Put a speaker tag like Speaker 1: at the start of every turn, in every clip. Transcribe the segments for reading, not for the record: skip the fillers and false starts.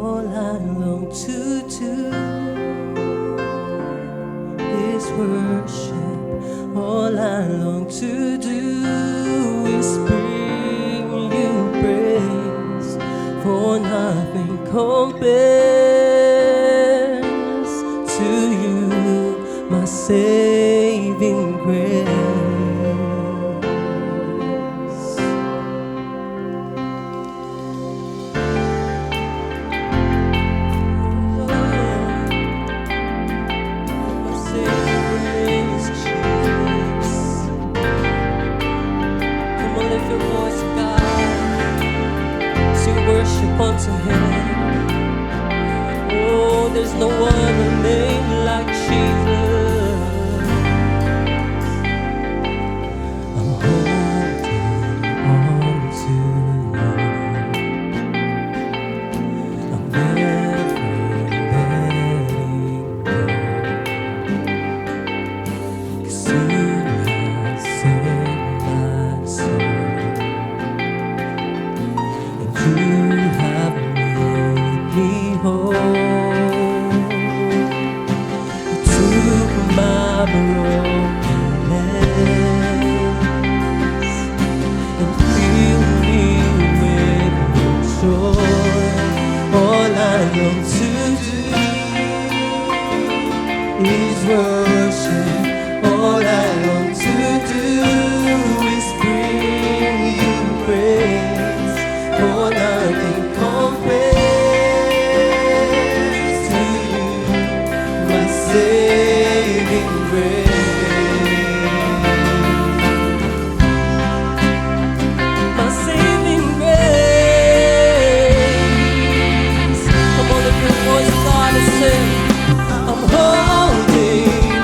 Speaker 1: All I long to do is worship. All I long to do is bring you praise, for nothing compares to you, my saving grace. Worship unto Him. Oh, there's no other name like Jesus. I'm holding on to You. I'm never letting go. 'Cause You have saved my soul. You have made me whole. You took my brokenness and filled me with your joy. All I long to do is worship. All I long to do is bring You praise, for nothing compares to You, my saving grace. My saving grace. Come on, lift your voice, God, and sing. I'm holding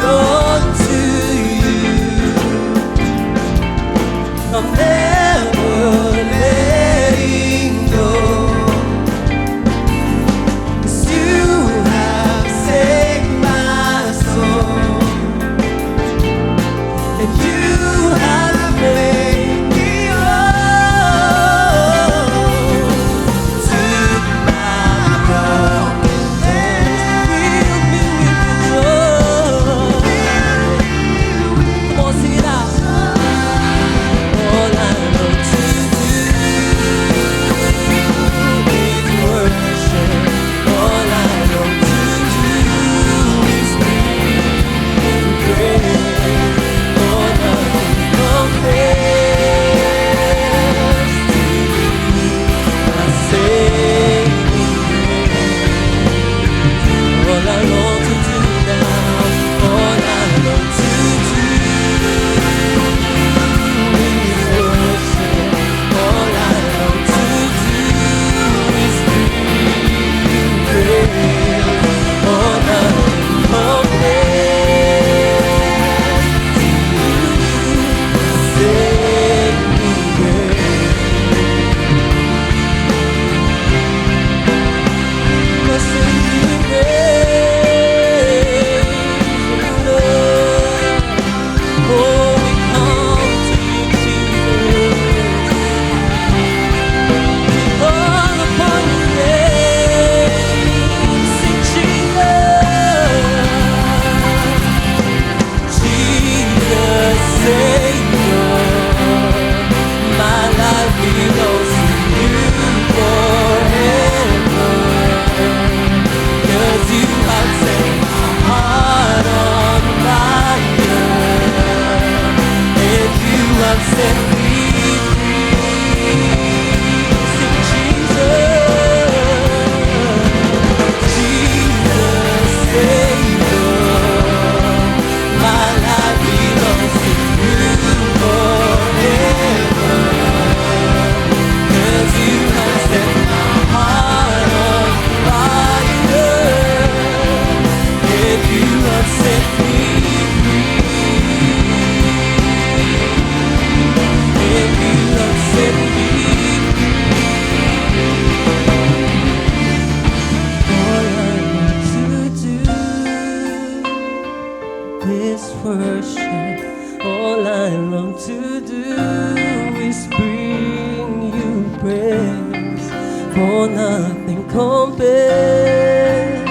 Speaker 1: best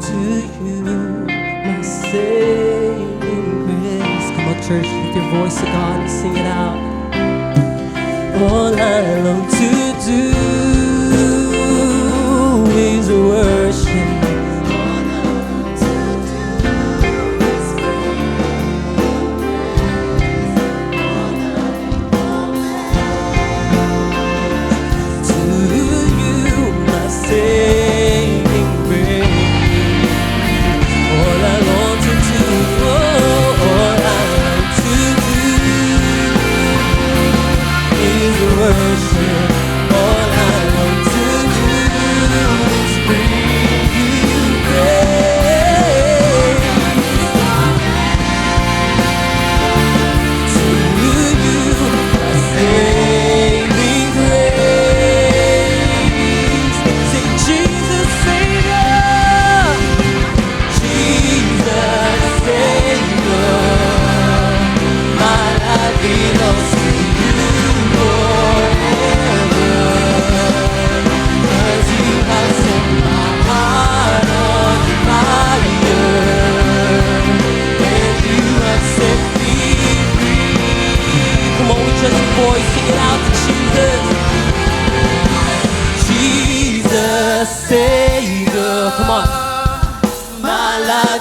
Speaker 1: to you, my saving grace. Come on, church, with your voice to God and sing it out. All I long to do is worship.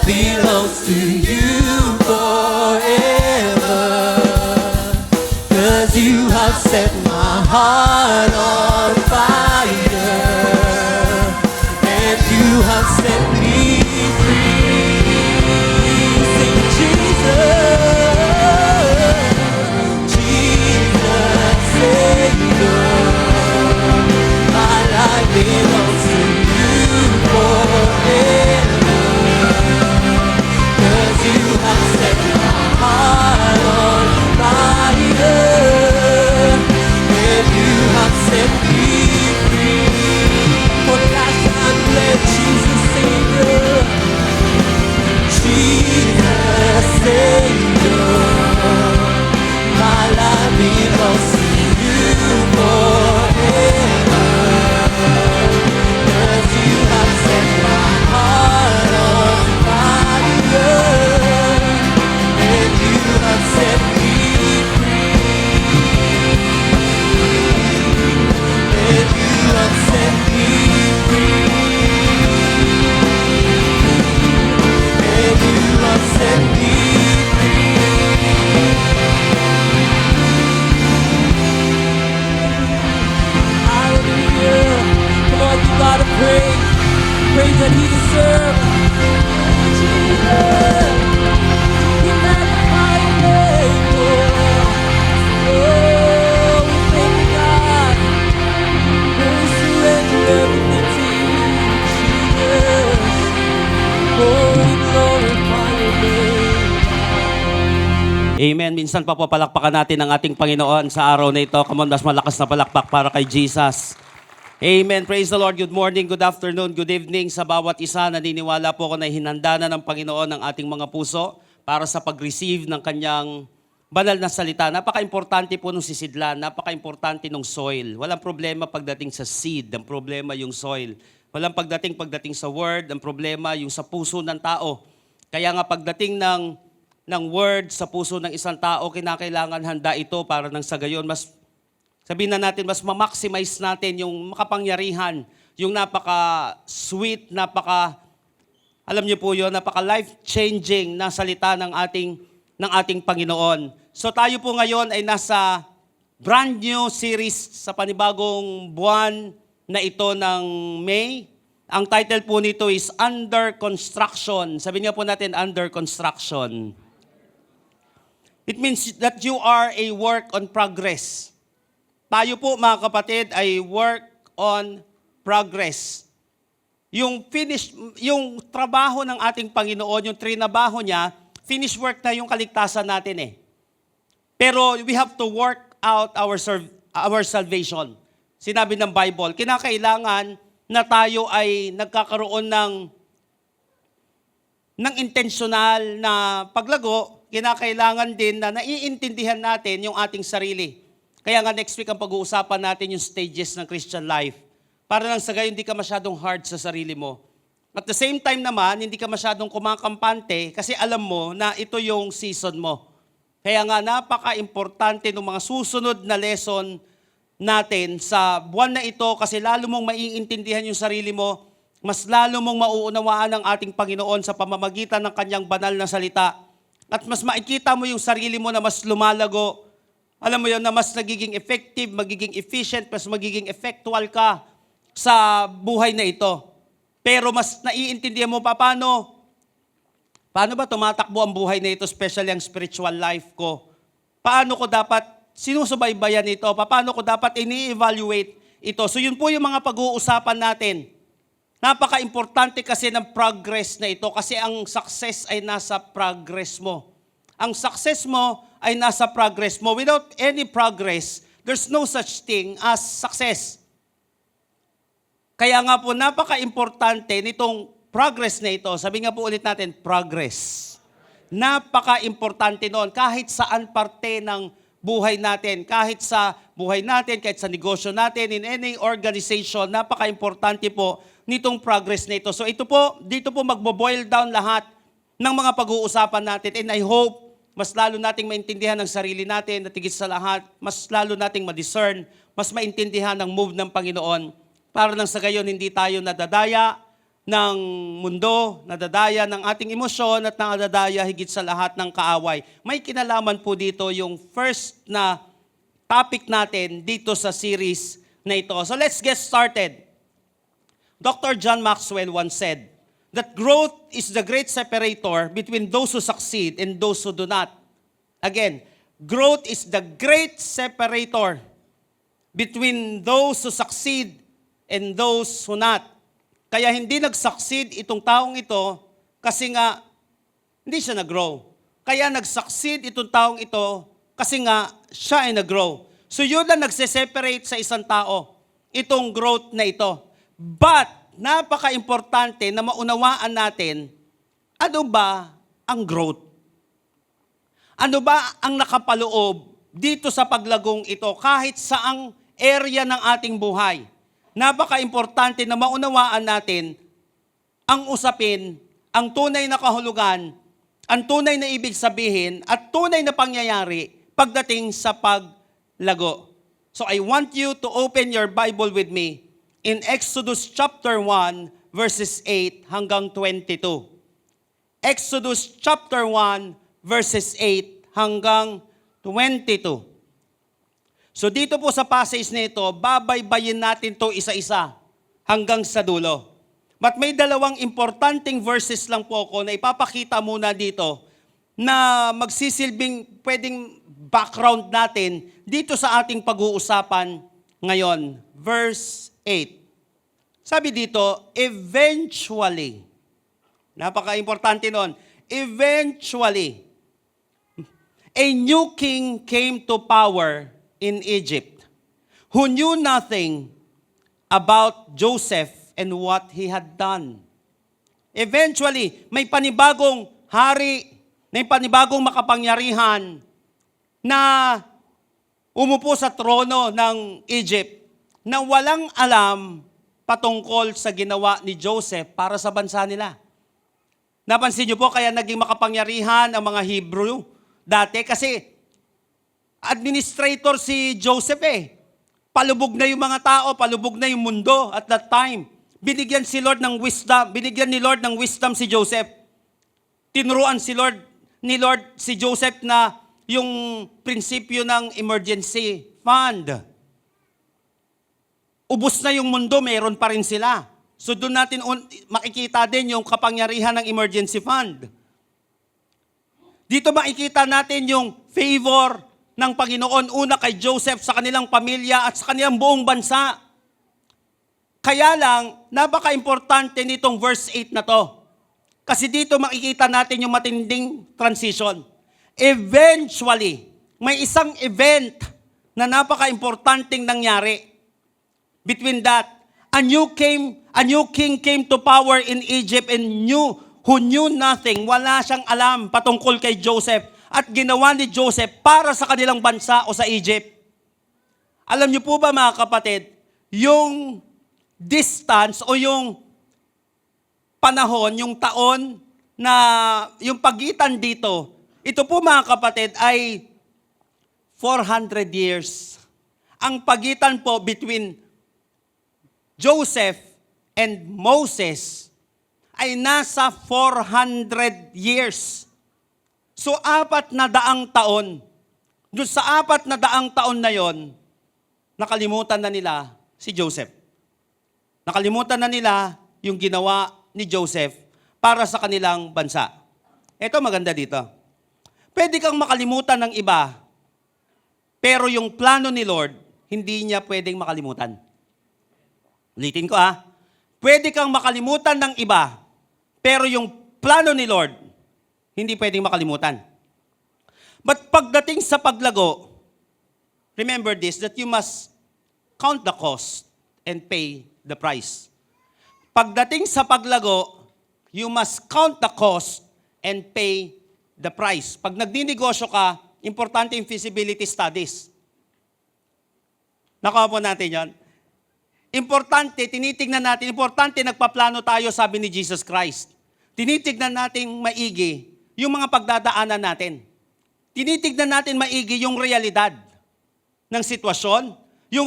Speaker 1: Belongs to you forever, 'cause you have set my heart on fire, and you have set me free. Sing Jesus, Jesus Savior, my life belongs to you forever. You have set my heart on fire, and you have set me free. For the last time, let Jesus Savior, Jesus Savior, my life belongs to you forever, 'cause you have set my heart on fire. Set me free, and you have set me free, and you have set me free. Hallelujah! Come on, you gotta praise, praise that He deserves. Jesus. Amen. Minsan pa po palakpakan natin ang ating Panginoon sa araw na ito. Come on, mas malakas na palakpak para kay Jesus. Amen. Praise the Lord. Good morning, good afternoon, good evening sa bawat isa. Naniniwala po ako na hinanda na ng Panginoon ang ating mga puso para sa pag-receive ng kanyang banal na salita. Napaka-importante po nung sisidlan, napaka-importante nung soil. Walang problema pagdating sa seed, ang problema yung soil. Walang pagdating sa word, ang problema yung sa puso ng tao. Kaya nga pagdating ng word sa puso ng isang tao, kinakailangan handa ito para nang sa gayon, mas sabihin na natin, mas ma-maximize natin yung makapangyarihan, yung napaka-sweet, alam niyo po yun, napaka-life-changing na salita ng ating Panginoon. So tayo po ngayon ay nasa brand new series sa panibagong buwan na ito ng May. Ang title po nito is Under Construction. Sabihin niyo po natin, Under Construction. It means that you are a work on progress. Tayo po mga kapatid ay work on progress. Yung trabaho ng ating Panginoon, yung trinabaho niya, finished work na yung kaligtasan natin eh. Pero we have to work out our salvation. Sinabi ng Bible, kinakailangan na tayo ay nagkakaroon ng intentional na paglago, kinakailangan din na naiintindihan natin yung ating sarili. Kaya nga next week ang pag-uusapan natin yung stages ng Christian life. Para lang sa gayon, hindi ka masyadong hard sa sarili mo. At the same time naman, hindi ka masyadong kumakampante kasi alam mo na ito yung season mo. Kaya nga napaka-importante ng mga susunod na lesson natin sa buwan na ito kasi lalo mong maiintindihan yung sarili mo, mas lalo mong mauunawaan ang ating Panginoon sa pamamagitan ng kanyang banal na salita. At mas makikita mo yung sarili mo na mas lumalago. Alam mo yun, na mas nagiging effective, magiging efficient, mas magiging effectual ka sa buhay na ito. Pero mas naiintindihan mo paano ba tumatakbo ang buhay na ito, especially ang spiritual life ko? Paano ko dapat sinusubaybayan ito? Paano ko dapat ini-evaluate ito? So yun po yung mga pag-uusapan natin. Napaka-importante kasi ng progress na ito kasi ang success ay nasa progress mo. Ang success mo ay nasa progress mo. Without any progress, there's no such thing as success. Kaya nga po, napaka-importante nitong progress na ito. Sabi nga po ulit natin, progress. Napaka-importante noon. Kahit saan parte ng buhay natin, kahit sa buhay natin, kahit sa negosyo natin, in any organization, napaka-importante po nitong progress na ito. So ito po, dito po magbo-boil down lahat ng mga pag-uusapan natin. And I hope, mas lalo nating maintindihan ang sarili natin at higit sa lahat, mas lalo nating ma-discern, mas maintindihan ang move ng Panginoon. Para lang sa gayon, hindi tayo nadadaya ng mundo, nadadaya ng ating emosyon at nadadaya higit sa lahat ng kaaway. May kinalaman po dito yung first na topic natin dito sa series na ito. So let's get started. Dr. John Maxwell once said that growth is the great separator between those who succeed and those who do not. Again, growth is the great separator between those who succeed and those who not. Kaya hindi nag-succeed itong taong ito kasi nga hindi siya nag-grow. Kaya nag-succeed itong taong ito kasi nga siya ay nag-grow. So yun ang nagse-separate sa isang tao, itong growth na ito. But napaka-importante na maunawaan natin, ano ba ang growth? Ano ba ang nakapaloob dito sa paglagong ito kahit saang area ng ating buhay? Napaka-importante na maunawaan natin ang usapin, ang tunay na kahulugan, ang tunay na ibig sabihin, at tunay na pangyayari pagdating sa paglago. So I want you to open your Bible with me in Exodus chapter 1, verses 8 hanggang 22. Exodus chapter 1, verses 8 hanggang 22. So dito po sa passage na ito, babaybayin natin to isa-isa hanggang sa dulo. But may dalawang importanteng verses lang po ako na ipapakita muna dito na magsisilbing pwedeng background natin dito sa ating pag-uusapan ngayon. Verse 8. Sabi dito, eventually, napaka-importante nun, eventually, a new king came to power in Egypt, who knew nothing about Joseph and what he had done. Eventually, may panibagong hari, may panibagong makapangyarihan na umupo sa trono ng Egypt na walang alam patungkol sa ginawa ni Joseph para sa bansa nila. Napansin niyo po, kaya naging makapangyarihan ang mga Hebrew dati kasi administrator si Joseph Palubog na yung mga tao, palubog na yung mundo at that time. Binigyan si Lord ng wisdom, binigyan ni Lord ng wisdom si Joseph. Tinuruan ni Lord si Joseph na yung prinsipyo ng emergency fund. Ubus na yung mundo, meron pa rin sila. So doon natin makikita din yung kapangyarihan ng emergency fund. Dito makikita natin yung favor ng Panginoon una kay Joseph sa kanilang pamilya at sa kanilang buong bansa. Kaya lang, napaka-importante nitong verse 8 na to. Kasi dito makikita natin yung matinding transition. Eventually, may isang event na napaka-importanting nangyari. Between that, a new king came to power in Egypt and who knew nothing. Wala siyang alam patungkol kay Joseph. At ginawa ni Joseph para sa kanilang bansa o sa Egypt. Alam niyo po ba mga kapatid, yung distance o yung panahon, yung taon na yung pagitan dito, ito po mga kapatid ay 400 years. Ang pagitan po between Joseph and Moses ay nasa 400 years. So 400 taon. Doon sa 400 taon na yon, nakalimutan na nila si Joseph. Nakalimutan na nila yung ginawa ni Joseph para sa kanilang bansa. Ito maganda dito. Pwede kang makalimutan ng iba, pero yung plano ni Lord, hindi niya pwedeng makalimutan. Ulitin ko Pwede kang makalimutan ng iba, pero yung plano ni Lord, hindi pwedeng makalimutan. But pagdating sa paglago, remember this, that you must count the cost and pay the price. Pagdating sa paglago, you must count the cost and pay the price. Pag nagdinegosyo ka, importante yung feasibility studies. Nakuha po natin yan. Importante, tinitignan natin, importante nagpaplano tayo, sabi ni Jesus Christ. Tinitignan natin maigi yung mga pagdadaanan natin. Tinitignan natin maigi yung realidad ng sitwasyon, yung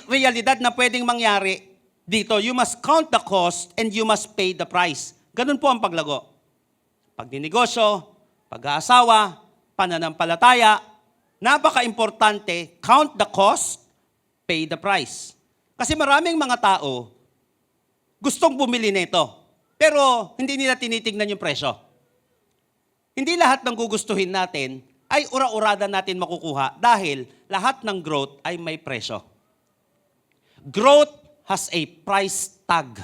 Speaker 1: realidad na pwedeng mangyari dito. You must count the cost and you must pay the price. Ganun po ang paglago. Pagdinegosyo, pag-aasawa, pananampalataya, napaka-importante, count the cost, pay the price. Kasi maraming mga tao gustong bumili nito, pero hindi nila tinitingnan yung presyo. Hindi lahat ng gugustuhin natin ay ura-urada natin makukuha dahil lahat ng growth ay may presyo. Growth has a price tag.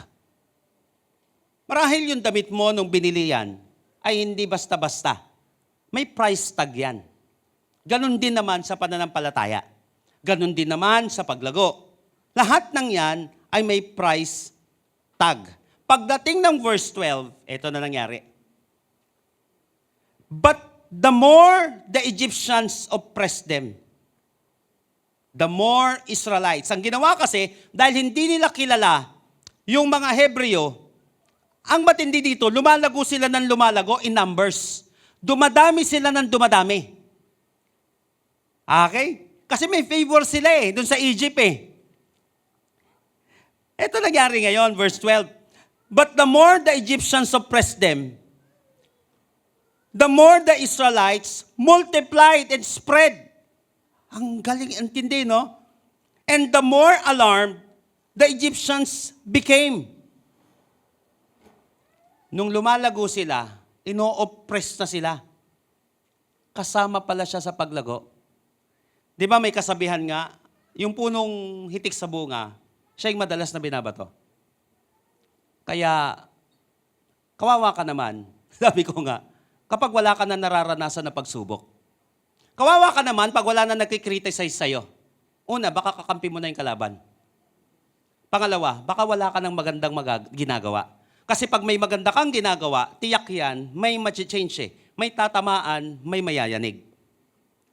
Speaker 1: Marahil yung damit mo nung binili yan ay hindi basta-basta. May price tag yan. Ganon din naman sa pananampalataya. Ganon din naman sa paglago. Lahat ng yan ay may price tag. Pagdating ng verse 12, ito na nangyari. But the more the Egyptians oppressed them, the more Israelites. Ang ginawa kasi, dahil hindi nila kilala yung mga Hebreo, ang matindi dito, lumalago sila ng lumalago in numbers. Dumadami sila ng dumadami. Okay? Kasi may favor sila dun sa Egypt Ito nangyari ngayon, verse 12. But the more the Egyptians oppressed them, the more the Israelites multiplied and spread. Ang galing, intindi, no? And the more alarmed the Egyptians became. Nung lumalago sila, ino-oppress na sila. Kasama pala siya sa paglago. Di ba may kasabihan nga, yung punong hitik sa bunga, siya yung madalas na binabato. Kaya, kawawa ka naman, sabi ko nga, kapag wala ka na nararanasan na pagsubok. Kawawa ka naman pag wala na nagkikriticize sa'yo. Una, baka kakampi mo na yung kalaban. Pangalawa, baka wala ka ng magandang ginagawa. Kasi pag may maganda kang ginagawa, tiyak yan, may ma-change May tatamaan, may mayayanig.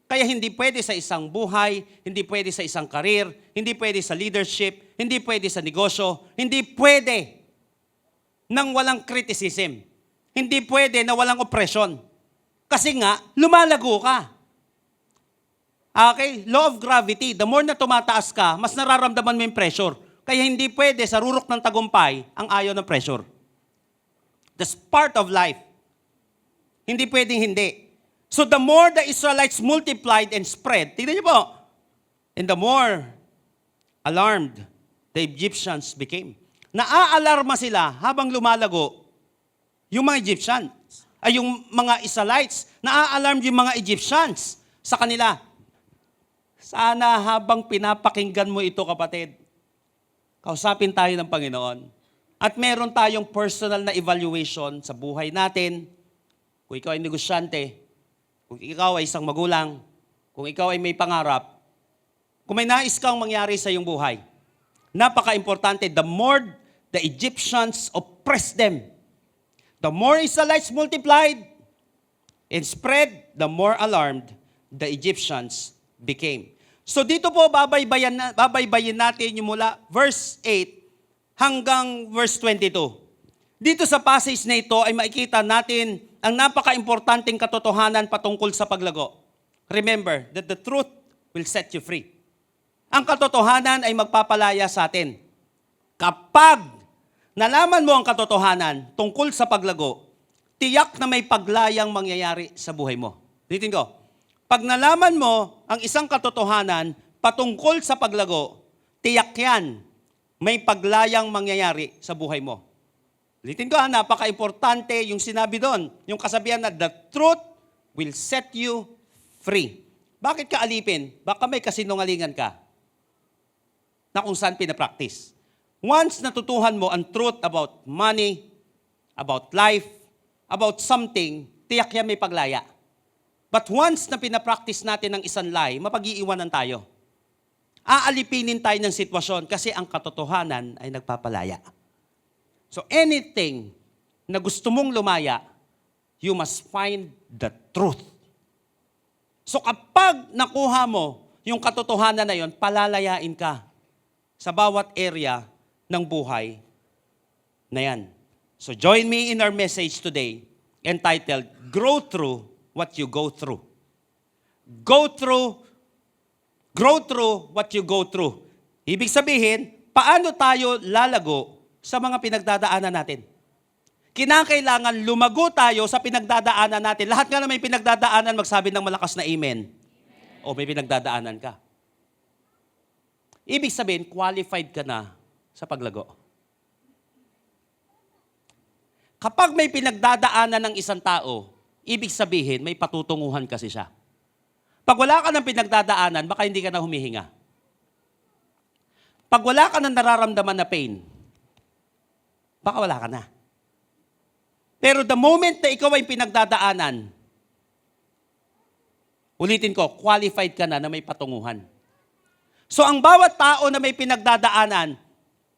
Speaker 1: Kaya hindi pwede sa isang buhay, hindi pwede sa isang karir, hindi pwede sa leadership, hindi pwede sa negosyo, hindi pwede nang walang criticism. Hindi pwede na walang oppression. Kasi nga, lumalago ka. Okay? Law of gravity. The more na tumataas ka, mas nararamdaman mo yung pressure. Kaya hindi pwede sa rurok ng tagumpay ang ayaw ng pressure. That's part of life. Hindi pwedeng hindi. So the more the Israelites multiplied and spread, tignan niyo po, and the more alarmed the Egyptians became. Naaalarma sila habang lumalago yung mga Egyptians, ay yung mga Israelites, naaalarm yung mga Egyptians sa kanila. Sana habang pinapakinggan mo ito, kapatid, kausapin tayo ng Panginoon. At meron tayong personal na evaluation sa buhay natin. Kung ikaw ay negosyante, kung ikaw ay isang magulang, kung ikaw ay may pangarap, kung may nais kang mangyari sa iyong buhay, napaka-importante, the more the Egyptians oppressed them, the more Israelites multiplied and spread, the more alarmed the Egyptians became. So dito po babaybayin natin yung mula verse 8 hanggang verse 22. Dito sa passage na ito ay makikita natin ang napaka-importanting katotohanan patungkol sa paglago. Remember that the truth will set you free. Ang katotohanan ay magpapalaya sa atin. Kapag nalaman mo ang katotohanan tungkol sa paglago, tiyak na may paglayang mangyayari sa buhay mo. Ulitin ko. Pag nalaman mo ang isang katotohanan patungkol sa paglago, tiyak yan, may paglayang mangyayari sa buhay mo. Ulitin ko, napaka-importante yung sinabi doon, yung kasabihan na the truth will set you free. Bakit ka alipin? Baka may kasinungalingan ka na kung saan pinapractice. Once natutuhan mo ang truth about money, about life, about something, tiyak yan may paglaya. But once na pinapractice natin ng isang lie, mapag-iiwanan tayo. Aalipinin tayo ng sitwasyon kasi ang katotohanan ay nagpapalaya. So anything na gusto mong lumaya, you must find the truth. So kapag nakuha mo yung katotohanan na yon, palalayain ka sa bawat area ng buhay na yan. So join me in our message today entitled, Grow Through What You Go Through. Grow through what you go through. Ibig sabihin, paano tayo lalago sa mga pinagdadaanan natin? Kinakailangan lumago tayo sa pinagdadaanan natin. Lahat nga na may pinagdadaanan, magsabi ng malakas na amen. O may pinagdadaanan ka. Ibig sabihin, qualified ka na sa paglago. Kapag may pinagdadaanan ng isang tao, ibig sabihin, may patutunguhan kasi siya. Pag wala ka ng pinagdadaanan, baka hindi ka na humihinga. Pag wala ka ng nararamdaman na pain, baka wala ka na. Pero the moment na ikaw ay pinagdadaanan, ulitin ko, qualified ka na may patunguhan. So ang bawat tao na may pinagdadaanan,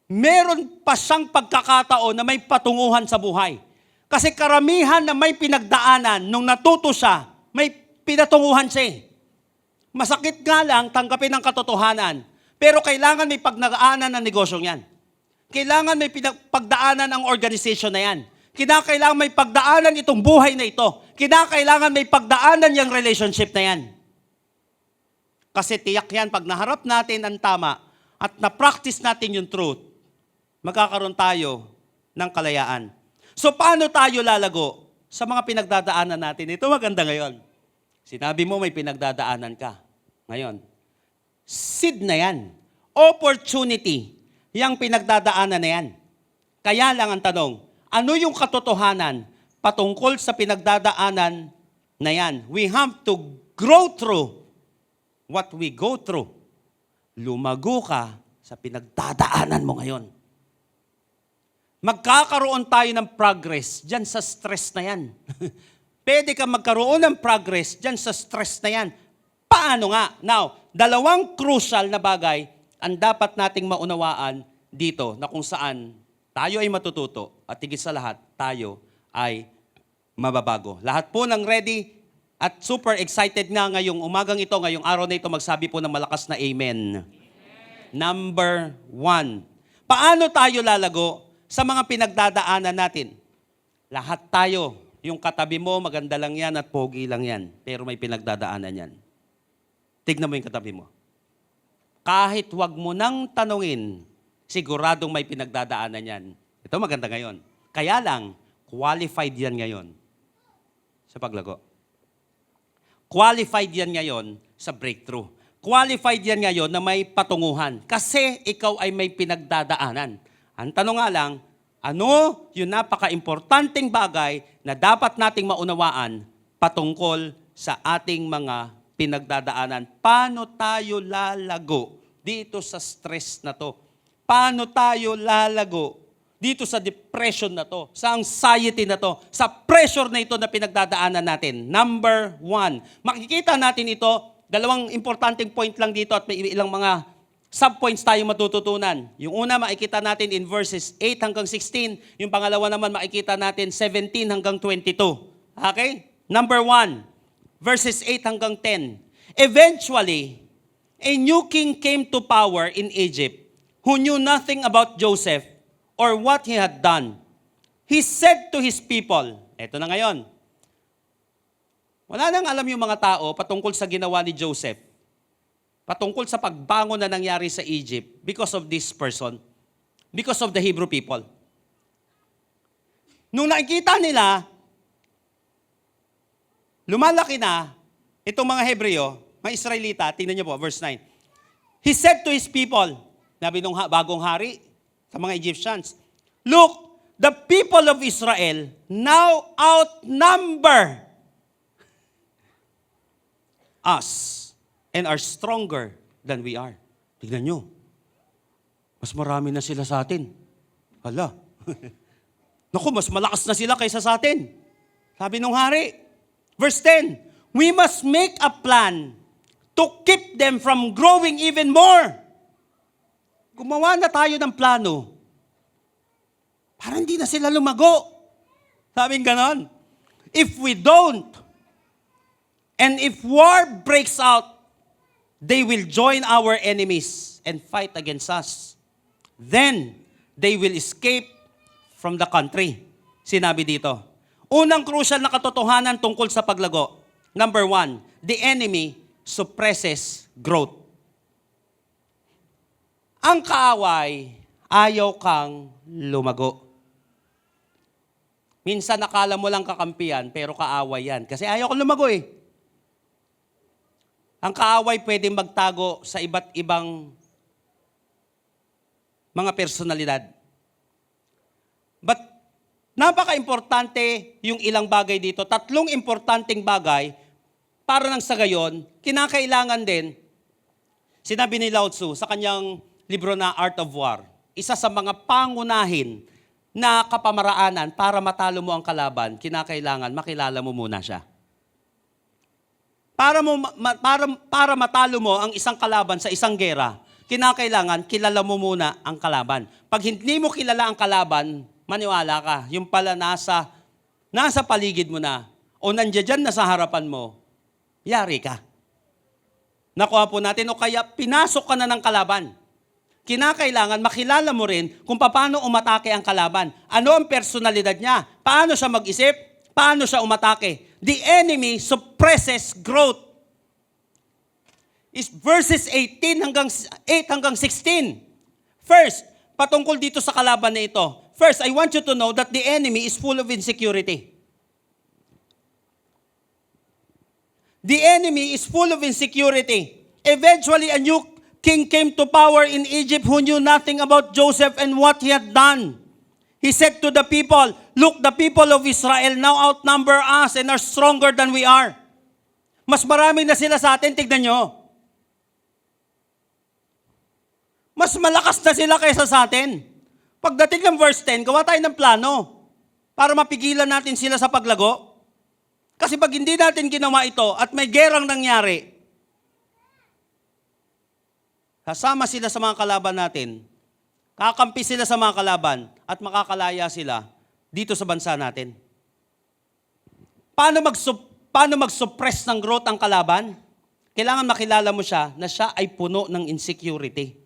Speaker 1: meron pa siyang pagkakataon na may patunguhan sa buhay. Kasi karamihan na may pinagdaanan, nung natuto siya, may pinatunguhan siya. Masakit nga lang tanggapin ang katotohanan, pero kailangan may pagdaanan ng negosyong yan. Kailangan may pagdaanan ang organization na yan. Kinakailangan may pagdaanan itong buhay na ito. Kinakailangan may pagdaanan yung relationship na yan. Kasi tiyak yan, pag naharap natin ang tama at na-practice natin yung truth, magkakaroon tayo ng kalayaan. So paano tayo lalago sa mga pinagdadaanan natin? Ito maganda ngayon. Sinabi mo may pinagdadaanan ka. Ngayon, seed na yan. Opportunity, yung pinagdadaanan na yan. Kaya lang ang tanong, ano yung katotohanan patungkol sa pinagdadaanan na yan? We have to grow through what we go through. Lumago ka sa pinagdadaanan mo ngayon. Magkakaroon tayo ng progress dyan sa stress na yan. Pwede ka magkaroon ng progress dyan sa stress na yan. Paano nga? Now, dalawang crucial na bagay ang dapat nating maunawaan dito na kung saan tayo ay matututo at higit sa lahat, tayo ay mababago. Lahat po ng ready at super excited nga ngayong umagang ito, ngayong araw na ito, magsabi po ng malakas na amen. Number 1. Paano tayo lalago sa mga pinagdadaanan natin? Lahat tayo, yung katabi mo, maganda lang yan at pogi lang yan, pero may pinagdadaanan yan. Tignan mo yung katabi mo. Kahit wag mo nang tanungin, siguradong may pinagdadaanan yan. Ito maganda ngayon. Kaya lang, qualified yan ngayon sa paglago. Qualified yan ngayon sa breakthrough. Qualified yan ngayon na may patunguhan. Kasi ikaw ay may pinagdadaanan. Ang tanong nga lang, ano yung napaka-importanting bagay na dapat nating maunawaan patungkol sa ating mga pinagdadaanan? Paano tayo lalago dito sa stress na to? Paano tayo lalago dito sa depression na to, sa anxiety na to, sa pressure na ito na pinagdadaanan natin? Number 1. Makikita natin ito, dalawang importanteng point lang dito at may ilang mga subpoints tayo matututunan. Yung una, makikita natin in verses 8 hanggang 16. Yung pangalawa naman, makikita natin 17 hanggang 22. Okay? Number 1, verses 8 hanggang 10. Eventually, a new king came to power in Egypt who knew nothing about Joseph or what he had done. He said to his people, eto na ngayon, wala nang alam yung mga tao patungkol sa ginawa ni Joseph, patungkol sa pagbangon na nangyari sa Egypt because of this person, because of the Hebrew people. Nung nakikita nila, lumalaki na itong mga Hebreo, mga Israelita, tingnan niyo po, verse 9. He said to his people, sabi nung bagong hari sa mga Egyptians, look, the people of Israel now outnumber us and are stronger than we are. Tignan nyo. Mas marami na sila sa atin. Hala. Naku, mas malakas na sila kaysa sa atin. Sabi nung hari. Verse 10, we must make a plan to keep them from growing even more. Gumawa na tayo ng plano. Para hindi na sila lumago. Sabing ganon. If we don't, and if war breaks out, they will join our enemies and fight against us. Then, they will escape from the country. Sinabi dito. Unang crucial na katotohanan tungkol sa paglago. Number 1, the enemy suppresses growth. Ang kaaway, ayaw kang lumago. Minsan nakala mo lang kakampiyan, pero kaaway yan. Kasi ayaw kang lumago eh. Ang kaaway pwedeng magtago sa iba't ibang mga personalidad. But napaka-importante yung ilang bagay dito. 3 importanteng bagay para nang sa gayon, kinakailangan din, sinabi ni Lao Tzu sa kanyang libro na Art of War, isa sa mga pangunahin na kapamaraanan para matalo mo ang kalaban, kinakailangan makilala mo muna siya. Para matalo mo ang isang kalaban sa isang gera, kinakailangan kilala mo muna ang kalaban. Pag hindi mo kilala ang kalaban, maniwala ka, yung pala nasa paligid mo na, o nandiyan na sa harapan mo, yari ka. Nakuha po natin, o kaya pinasok ka na ng kalaban. Kinakailangan makilala mo rin kung paano umatake ang kalaban. Ano ang personalidad niya? Paano siya mag-isip? Paano siya umatake? The enemy suppresses growth. Is verses 8 hanggang 16. First, patungkol dito sa kalaban na ito. First, I want you to know that the enemy is full of insecurity. The enemy is full of insecurity. Eventually, a new king came to power in Egypt who knew nothing about Joseph and what he had done. He said to the people, look, the people of Israel now outnumber us and are stronger than we are. Mas marami na sila sa atin, tignan nyo. Mas malakas na sila kaysa sa atin. Pagdating ng verse 10, gawa tayo ng plano para mapigilan natin sila sa paglago. Kasi pag hindi natin ginawa ito at may gerang nangyari, kasama sila sa mga kalaban natin, kakampi sila sa mga kalaban at makakalaya sila dito sa bansa natin. Paano mag-suppress ng growth ang kalaban? Kailangan makilala mo siya na siya ay puno ng insecurity.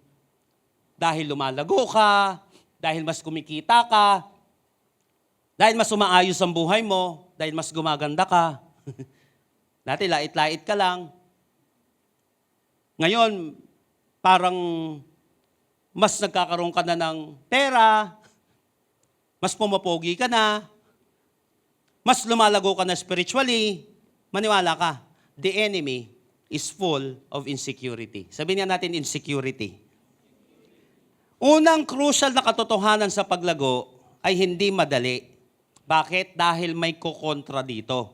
Speaker 1: Dahil lumalago ka, dahil mas kumikita ka, dahil mas umaayos ang buhay mo, dahil mas gumaganda ka. Dati lait-lait ka lang. Ngayon, parang mas nagkakaroon ka na ng pera, mas pumapogi ka na, mas lumalago ka na spiritually, maniwala ka, the enemy is full of insecurity. Sabihin nga natin insecurity. Unang crucial na katotohanan sa paglago ay hindi madali. Bakit? Dahil may kukontra dito.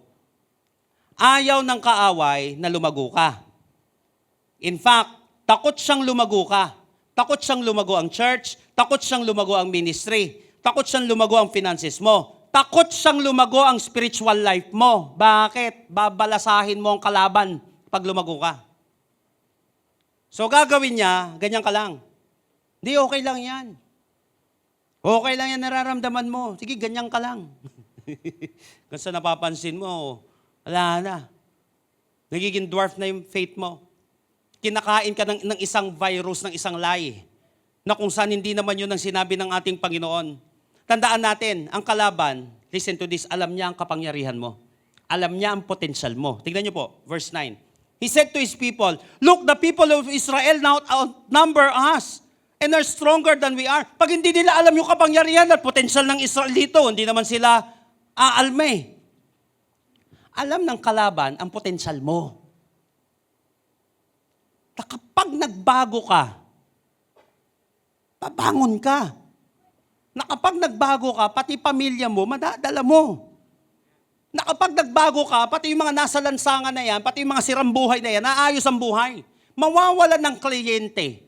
Speaker 1: Ayaw ng kaaway na lumago ka. In fact, takot siyang lumago ka. Takot siyang lumago ang church. Takot siyang lumago ang ministry. Takot siyang lumago ang finances mo. Takot siyang lumago ang spiritual life mo. Bakit? Babalasahin mo ang kalaban pag lumago ka. So gagawin niya, ganyan ka lang. Di, okay lang yan. Okay lang yan nararamdaman mo. Sige, ganyan ka lang. Kasi napapansin mo, wala na. Nagiging dwarf na yung faith mo. Kinakain ka ng isang virus, ng isang lie. na kung saan hindi naman yun ang sinabi ng ating Panginoon. Tandaan natin, ang kalaban, listen to this, alam niya ang kapangyarihan mo. Alam niya ang potential mo. Tignan niyo po, verse 9. He said to his people, "Look, the people of Israel now outnumber us and are stronger than we are." Pag hindi nila alam yung kapangyarihan at potential ng Israel dito, hindi naman sila aalme. Alam ng kalaban ang potential mo. Kapag nagbago ka, babangon ka. Na kapag nagbago ka, pati pamilya mo, madadala mo. Na kapag nagbago ka, pati yung mga nasa lansangan na yan, pati yung mga sirang buhay na yan, naayos ang buhay. Mawawalan ng kliyente.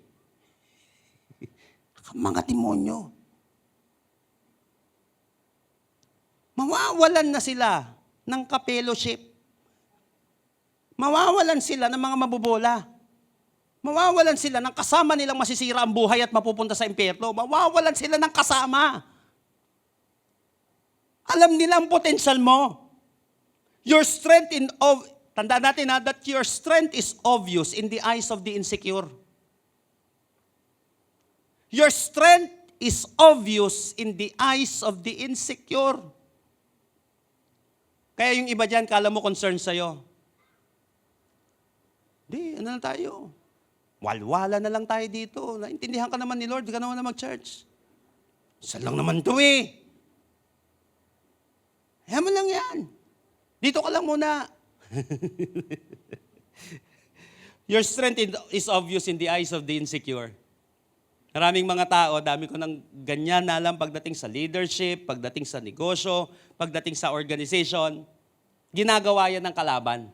Speaker 1: Mga demonyo. Mawawalan na sila ng ka-fellowship. Mawawalan sila ng mga mabubola. Mawawalan sila ng kasama nilang masisira ang buhay at mapupunta sa impyerno. Mawawalan sila ng kasama. Alam nila ang potential mo. Your strength tandaan natin that your strength is obvious in the eyes of the insecure. Your strength is obvious in the eyes of the insecure. Kaya yung iba dyan, kala mo concerned sa'yo. Di, ano na tayo? Walwala na lang tayo dito. Naintindihan ka naman ni Lord, di ka naman na mag-church. Saan lang naman to eh. Kaya mo lang yan. Dito ka lang muna. Your strength is obvious in the eyes of the insecure. Maraming mga tao, dami ko ng ganyan na alam pagdating sa leadership, pagdating sa negosyo, pagdating sa organization, ginagawa yan ng kalaban.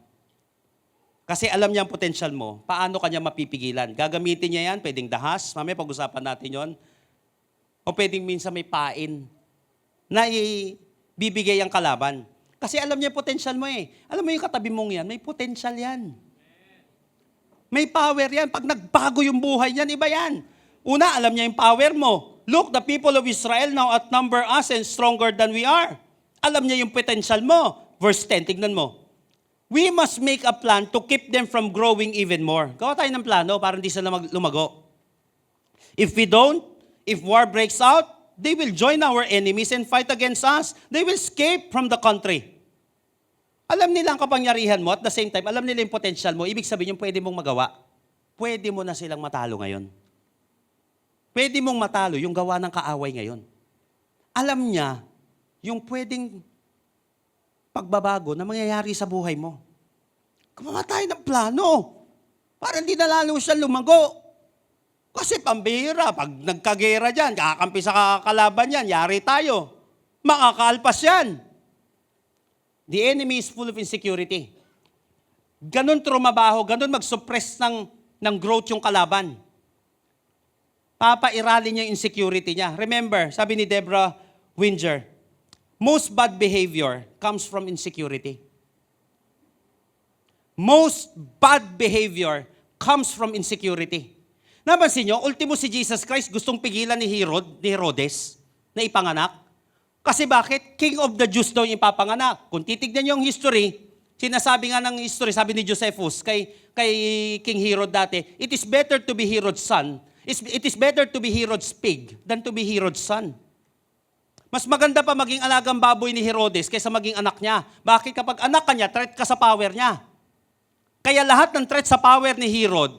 Speaker 1: Kasi alam niya ang potential mo, paano kanya mapipigilan. Gagamitin niya yan, pwedeng dahas, mamaya pag-usapan natin yon. O pwedeng minsan may pain na ibibigay ang kalaban. Kasi alam niya yung potential mo eh. Alam mo yung katabi mong yan, may potential yan. May power yan. Pag nagbago yung buhay niyan, iba yan. Una, alam niya yung power mo. Look, the people of Israel now outnumber us and stronger than we are. Alam niya yung potential mo. Verse 10, tignan mo. We must make a plan to keep them from growing even more. Gawa tayo ng plano para hindi sila lumago. If we don't, if war breaks out, they will join our enemies and fight against us. They will escape from the country. Alam nila ang kapangyarihan mo at the same time, alam nila yung potential mo. Ibig sabihin yung pwede mong magawa. Pwede mo na silang matalo ngayon. Pwede mong matalo yung gawa ng kaaway ngayon. Alam niya yung pwedeng pagbabago na mangyayari sa buhay mo. Gumawa tayo ng plano para hindi na lalo siya lumago. Kasi pambihira, pag nagkagera dyan, kakampi sa kalaban yan, yari tayo. Makakalpas yan. The enemy is full of insecurity. Ganon trumabaho, ganon mag-suppress ng growth yung kalaban. Papairali niya yung insecurity niya. Remember, sabi ni Deborah Winger, most bad behavior comes from insecurity. Most bad behavior comes from insecurity. Napansin nyo, ultimo si Jesus Christ gustong pigilan ni Herodes na ipanganak. Kasi bakit? King of the Jews daw yung ipapanganak. Kung titignan nyo yung history, sinasabi nga ng history, sabi ni Josephus kay King Herod dati, it is better to be Herod's son. It is better to be Herod's pig than to be Herod's son. Mas maganda pa maging alagang baboy ni Herodes kaysa maging anak niya. Bakit? Kapag anak ka niya, threat ka sa power niya. Kaya lahat ng threat sa power ni Herod,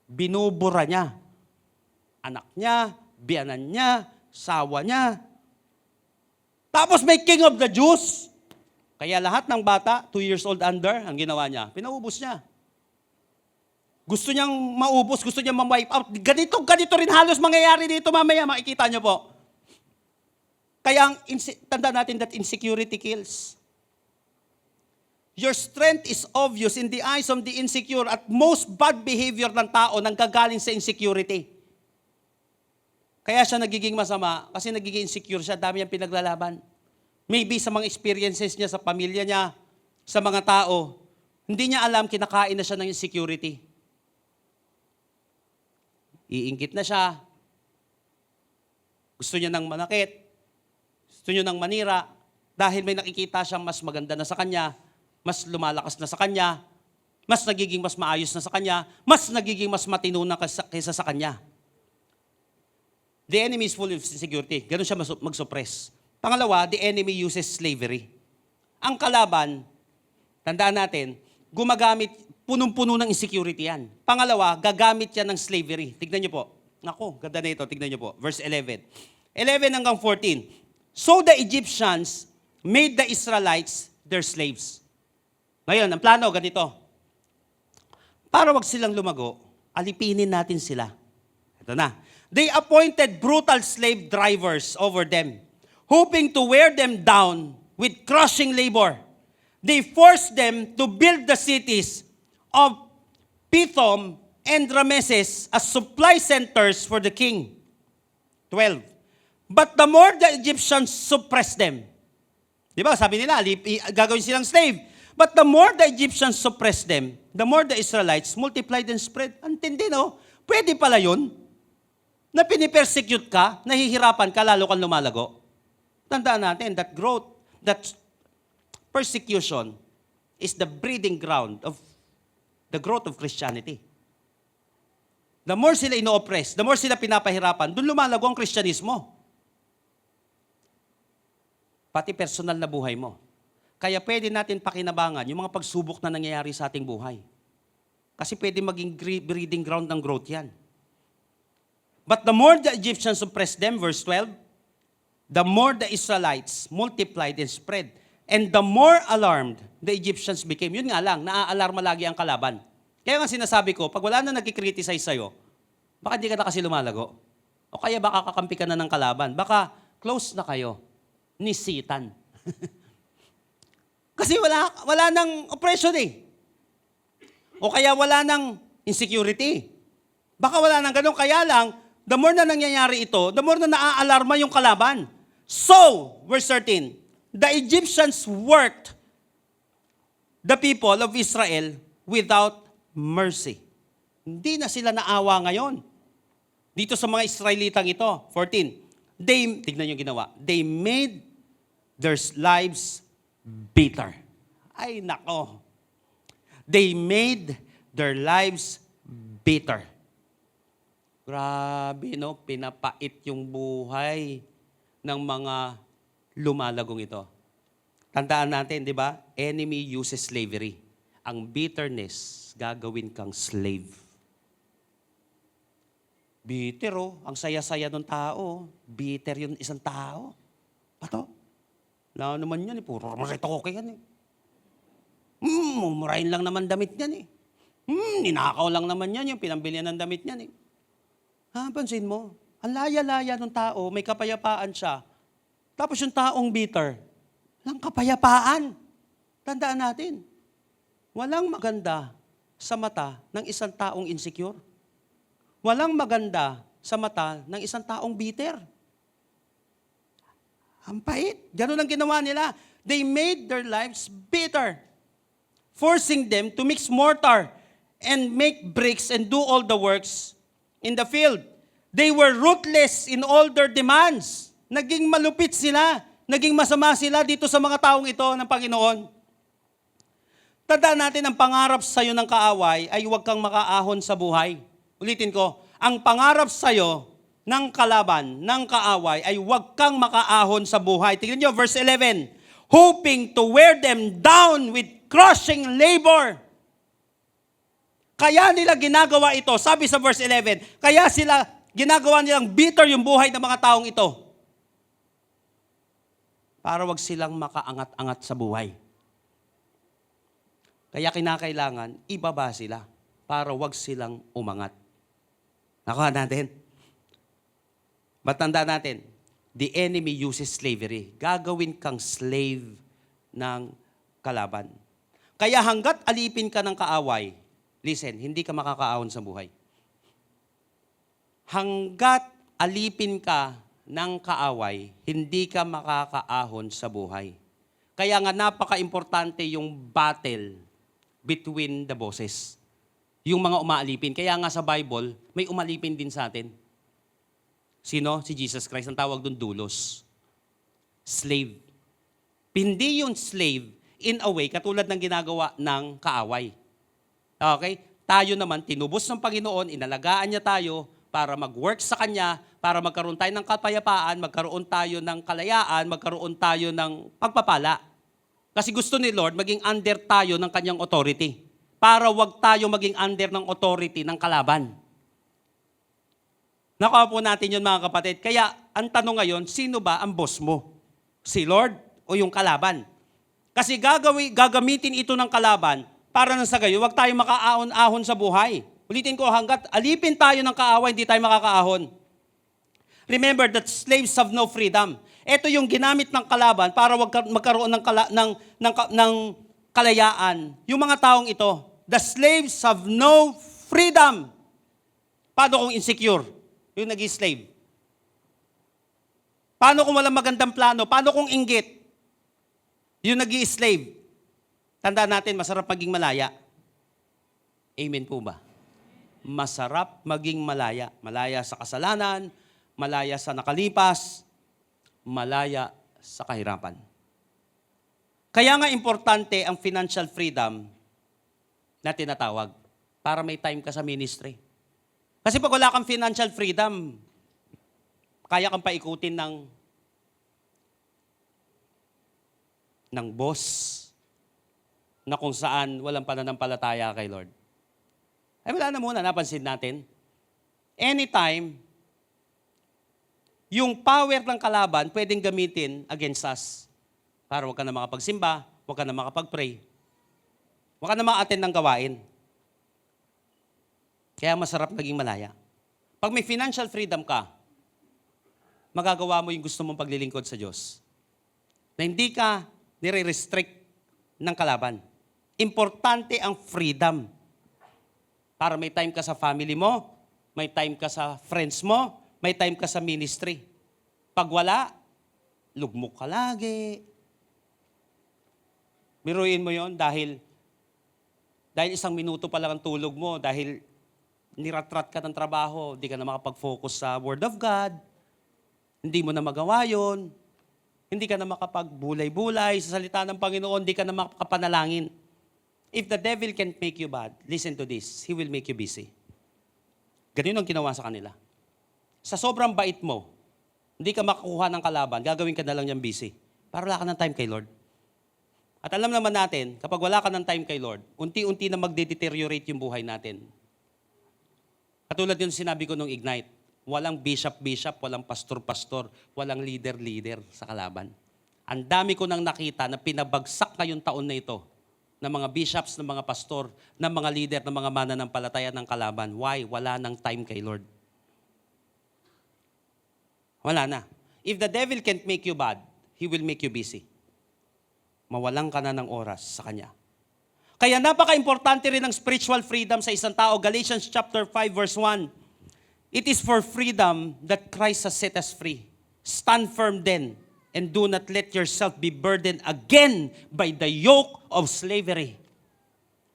Speaker 1: binubura niya. Anak niya, biyanan niya, sawa niya. Tapos may king of the Jews. Kaya lahat ng bata, 2 years old under, ang ginawa niya, pinaubos niya. Gusto niyang maubos, gusto niyang ma-wipe out. Ganito rin halos mangyayari dito mamaya, makikita niyo po. Kaya tanda natin that insecurity kills. Your strength is obvious in the eyes of the insecure at most bad behavior ng tao nanggagaling sa insecurity. Kaya siya nagiging masama kasi nagiging insecure siya, dami niyang pinaglalaban. Maybe sa mga experiences niya sa pamilya niya, sa mga tao, hindi niya alam kinakain na siya ng insecurity. Iinggit na siya. Gusto niya ng manakit. Gusto niya ng manira. Dahil may nakikita siyang mas maganda na sa kanya, mas lumalakas na sa kanya, mas nagiging mas maayos na sa kanya, mas nagiging mas matino na kaysa sa kanya. The enemy is full of insecurity. Ganun siya mag-suppress. Pangalawa, the enemy uses slavery. Ang kalaban, tandaan natin, gumagamit, punong-puno ng insecurity yan. Pangalawa, gagamit yan ng slavery. Tignan niyo po. Naku, ganda na ito. Tignan niyo po. Verse 11. 11 hanggang 14. So the Egyptians made the Israelites their slaves. Ngayon, ang plano, ganito. Para wag silang lumago, alipinin natin sila. Ito na. They appointed brutal slave drivers over them, hoping to wear them down with crushing labor. They forced them to build the cities of Pithom and Rameses as supply centers for the king. 12. But the more the Egyptians suppressed them. Di ba? Sabi nila, gagawin silang slave. But the more the Egyptians suppressed them, the more the Israelites multiplied and spread. Antindi, no? Pwede pala yun. Na pinipersecute ka, nahihirapan ka, lalo kang lumalago. Tandaan natin that growth, that persecution is the breeding ground of the growth of Christianity. The more sila ino-oppress, the more sila pinapahirapan, doon lumalago ang Kristyanismo. Pati personal na buhay mo. Kaya pwede natin pakinabangan yung mga pagsubok na nangyayari sa ating buhay. Kasi pwede maging breeding ground ng growth yan. But the more the Egyptians suppressed them, verse 12, the more the Israelites multiplied and spread. And the more alarmed the Egyptians became. Yun nga lang, naaalarma lagi ang kalaban. Kaya nga sinasabi ko, pag wala na nagkikriticize sa'yo, baka di ka na kasi lumalago. O kaya baka kakampi ka na ng kalaban. Baka close na kayo ni Satan. Kasi wala nang oppression eh. O kaya wala nang insecurity. Baka wala nang ganun. Kaya lang, the more na nangyayari ito, the more na naaalarma yung kalaban. So, verse 13, the Egyptians worked the people of Israel without mercy. Hindi na sila naawa ngayon. Dito sa mga Israelitang ito, 14, tignan yung ginawa, they made their lives bitter. Ay, nako. They made their lives bitter. Grabe, no? Pinapait yung buhay ng mga lumalagong ito. Tandaan natin, di ba? Enemy uses slavery. Ang bitterness, gagawin kang slave. Bitter, oh. Ang saya-saya ng tao. Bitter yung isang tao. Pato? Wala naman yan, eh. Puro maritoke yan, eh. Mumurahin lang naman damit yan, eh. Ninakaw lang naman yan, yung pinambilihan ng damit yan, eh. Pansin mo, ang laya-laya ng tao, may kapayapaan siya. Tapos yung taong bitter, walang kapayapaan. Tandaan natin, walang maganda sa mata ng isang taong insecure. Walang maganda sa mata ng isang taong bitter. Ang pait. Ganun ang ginawa nila. They made their lives bitter, forcing them to mix mortar and make bricks and do all the works in the field. They were ruthless in all their demands. Naging malupit sila. Naging masama sila dito sa mga taong ito ng Panginoon. Tandaan natin, ang pangarap sa iyo ng kaaway ay huwag kang makaahon sa buhay. Ulitin ko, ang pangarap sa iyo ng kalaban, ng kaaway, ay huwag kang makaahon sa buhay. Tingnan nyo, verse 11, hoping to wear them down with crushing labor. Kaya nila ginagawa ito. Sabi sa verse 11, kaya sila ginagawa nilang bitter yung buhay ng mga taong ito. Para wag silang makaangat-angat sa buhay. Kaya kinakailangan, ibaba sila para wag silang umangat. Nakuha natin. Matanda natin, the enemy uses slavery. Gagawin kang slave ng kalaban. Kaya hanggat alipin ka ng kaaway, listen, hindi ka makakaahon sa buhay. Hanggat alipin ka ng kaaway, hindi ka makakaahon sa buhay. Kaya nga napaka-importante yung battle between the bosses. Yung mga umaalipin. Kaya nga sa Bible, may umalipin din sa atin. Sino? Si Jesus Christ. Ang tawag doon, doulos. Slave. Hindi yung slave in a way katulad ng ginagawa ng kaaway. Okay? Tayo naman, tinubos ng Panginoon, inalagaan niya tayo para mag-work sa Kanya, para magkaroon tayo ng kapayapaan, magkaroon tayo ng kalayaan, magkaroon tayo ng pagpapala. Kasi gusto ni Lord, maging under tayo ng Kanyang authority. Para wag tayo maging under ng authority ng kalaban. Nakuha po natin yun mga kapatid. Kaya ang tanong ngayon, sino ba ang boss mo? Si Lord o yung kalaban? Kasi gagamitin ito ng kalaban para nang sa gayo, wag tayo makaahon-ahon sa buhay. Ulitin ko, hanggat alipin tayo ng kaaway, hindi tayo makakaahon. Remember that slaves have no freedom. Ito yung ginamit ng kalaban para wag magkaroon ng kalayaan. Yung mga taong ito, the slaves have no freedom. Paano kung insecure? Yung nag-slave. Paano kung walang magandang plano? Paano kung inggit? Yung nag-slave. Tandaan natin, masarap maging malaya. Amen po ba? Masarap maging malaya. Malaya sa kasalanan, malaya sa nakalipas, malaya sa kahirapan. Kaya nga importante ang financial freedom na tinatawag para may time ka sa ministry. Kasi pag wala kang financial freedom, kaya kang paikutin ng boss na kung saan walang pananampalataya kay Lord. Ay wala na muna, napansin natin. Anytime, yung power ng kalaban pwedeng gamitin against us. Para huwag ka na makapagsimba, huwag ka na makapag-pray. Huwag ka na maka-attend ng gawain. Kaya masarap naging malaya. Pag may financial freedom ka, magagawa mo yung gusto mong paglilingkod sa Diyos. Na hindi ka nire-restrict ng kalaban. Importante ang freedom. Para may time ka sa family mo, may time ka sa friends mo, may time ka sa ministry. Pag wala, lugmok ka lagi. Biruin mo yon dahil isang minuto pa lang ang tulog mo, dahil niratrat ka ng trabaho, hindi ka na makapag-focus sa Word of God, hindi mo na magawa yun, hindi ka na makapagbulay-bulay sa salita ng Panginoon, hindi ka na makapanalangin. If the devil can't make you bad, listen to this, he will make you busy. Ganun ang ginawa sa kanila. Sa sobrang bait mo, hindi ka makakuha ng kalaban, gagawin ka na lang niyang busy. Para wala ka ng time kay Lord. At alam naman natin, kapag wala ka ng time kay Lord, unti-unti na magde-deteriorate yung buhay natin. Katulad yung sinabi ko nung Ignite, walang bishop-bishop, walang pastor-pastor, walang leader-leader sa kalaban. Ang dami ko nang nakita na pinabagsak ngayong taon na ito ng mga bishops, ng mga pastor, ng mga leader, ng mga mananampalataya ng kalaban. Why? Wala nang time kay Lord. Wala na. If the devil can't make you bad, he will make you busy. Mawalan ka na ng oras sa kanya. Kaya napaka-importante rin ng spiritual freedom sa isang tao. Galatians chapter 5 verse 1. It is for freedom that Christ has set us free. Stand firm then, and do not let yourself be burdened again by the yoke of slavery.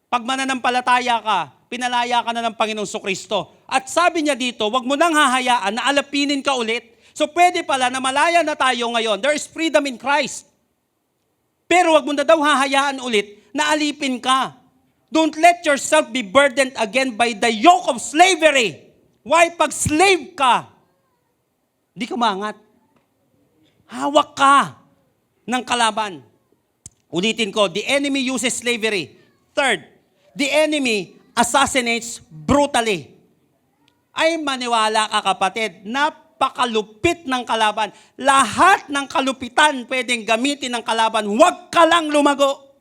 Speaker 1: Pag mananampalataya ka, pinalaya ka na ng Panginoong Sukristo. At sabi niya dito, wag mo nang hahayaan na alapinin ka ulit. So pwede pala na malaya na tayo ngayon. There is freedom in Christ. Pero wag mo na daw hahayaan ulit na alipin ka. Don't let yourself be burdened again by the yoke of slavery. Why? Pag slave ka, di ka maangat. Hawak ka ng kalaban. Ulitin ko, the enemy uses slavery. Third, the enemy assassinates brutally. Ay maniwala ka kapatid, napakalupit ng kalaban. Lahat ng kalupitan pwedeng gamitin ng kalaban. Huwag ka lang lumago.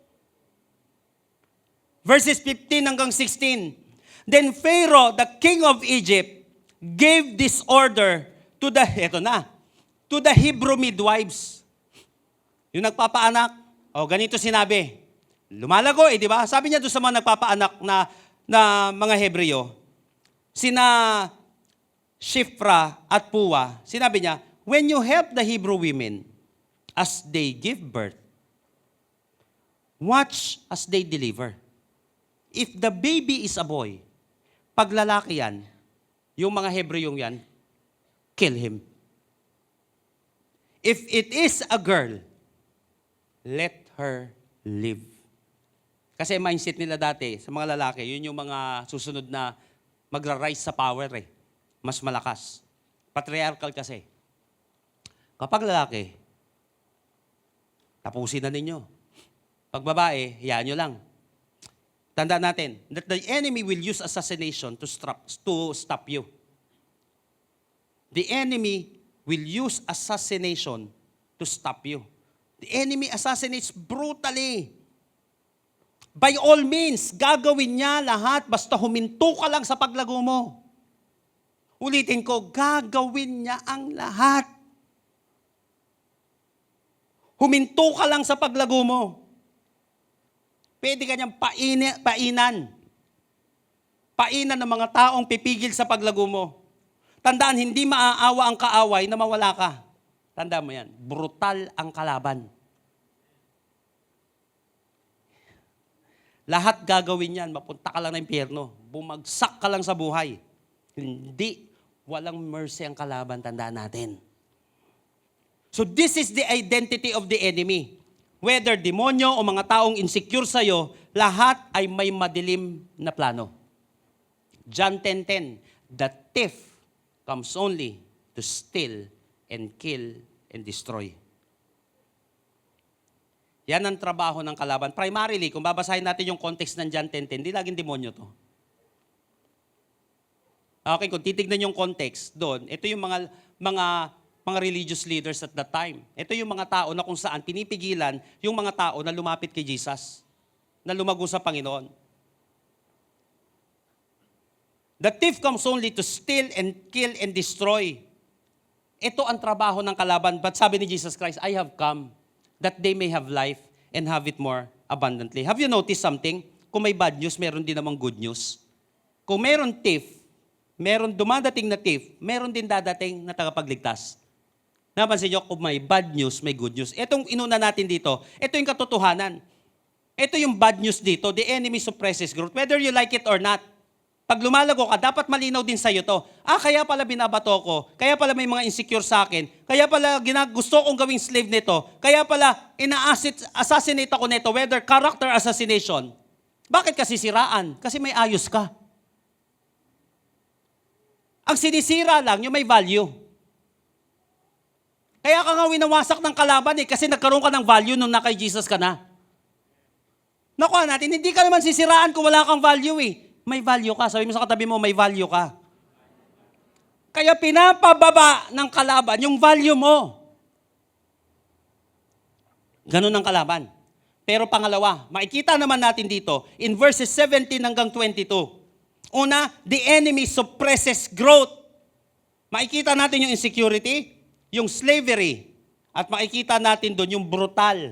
Speaker 1: Verses 15 hanggang 16. Then Pharaoh, the king of Egypt, gave this order to the Hebrew midwives. Yung nagpapaanak, ganito sinabi. Lumalago di ba? Sabi niya doon sa mga nagpapaanak na mga Hebreo, sina Shifra at Puwa, sinabi niya, when you help the Hebrew women as they give birth, watch as they deliver. If the baby is a boy, pag lalaki yan, yung mga Hebreyong yan, kill him. If it is a girl, let her live. Kasi mindset nila dati, sa mga lalaki, yun yung mga susunod na magra-rise sa power eh. Mas malakas. Patriarchal kasi. Kapag lalaki, tapusin na ninyo. Pag babae, hayaan nyo lang. Tandaan natin that the enemy will use assassination to stop you. The enemy will use assassination to stop you. The enemy assassinates brutally. By all means, gagawin niya lahat basta huminto ka lang sa paglago mo. Ulitin ko, gagawin niya ang lahat. Huminto ka lang sa paglago mo. Pwede ka niyang painan. Painan ng mga taong pipigil sa paglago mo. Tandaan, hindi maaawa ang kaaway na mawala ka. Tandaan mo yan, brutal ang kalaban. Lahat gagawin yan, mapunta ka lang ng impyerno. Bumagsak ka lang sa buhay. Hindi, walang mercy ang kalaban, tandaan natin. So this is the identity of the enemy. Whether demonyo o mga taong insecure sa'yo, lahat ay may madilim na plano. John 10:10, the thief comes only to steal and kill and destroy. Yan ang trabaho ng kalaban. Primarily, kung babasahin natin yung context ng John 10:10, di laging demonyo to. Okay, kung titignan yung context doon, ito yung mga religious leaders at that time. Ito yung mga tao na kung saan pinipigilan yung mga tao na lumapit kay Jesus, na lumago sa Panginoon. The thief comes only to steal and kill and destroy. Ito ang trabaho ng kalaban. But sabi ni Jesus Christ, I have come that they may have life and have it more abundantly. Have you noticed something? Kung may bad news, meron din namang good news. Kung meron thief, meron dumadating na thief, meron din dadating na tagapagligtas. Napansin nyo, kung may bad news, may good news. Itong inuna natin dito, ito yung katotohanan. Ito yung bad news dito. The enemy suppresses growth. Whether you like it or not. Pag lumalago ka, dapat malinaw din sa'yo to. Kaya pala binabato ko. Kaya pala may mga insecure sa akin. Kaya pala gusto kong gawing slave nito. Kaya pala assassinate ako nito. Whether character assassination. Bakit kasi siraan? Kasi may ayos ka. Ang sinisira lang, yung may value. Kaya ka nga winawasak ng kalaban kasi nagkaroon ka ng value nung na kay Jesus ka na. Nakuha natin, hindi ka naman sisiraan kung wala kang value May value ka. Sabi mo sa katabi mo, may value ka. Kaya pinapababa ng kalaban yung value mo. Ganun ang kalaban. Pero pangalawa, makikita naman natin dito, in verses 17 hanggang 22. Una, the enemy suppresses growth. Makikita natin yung insecurity, yung slavery, at makikita natin doon yung brutal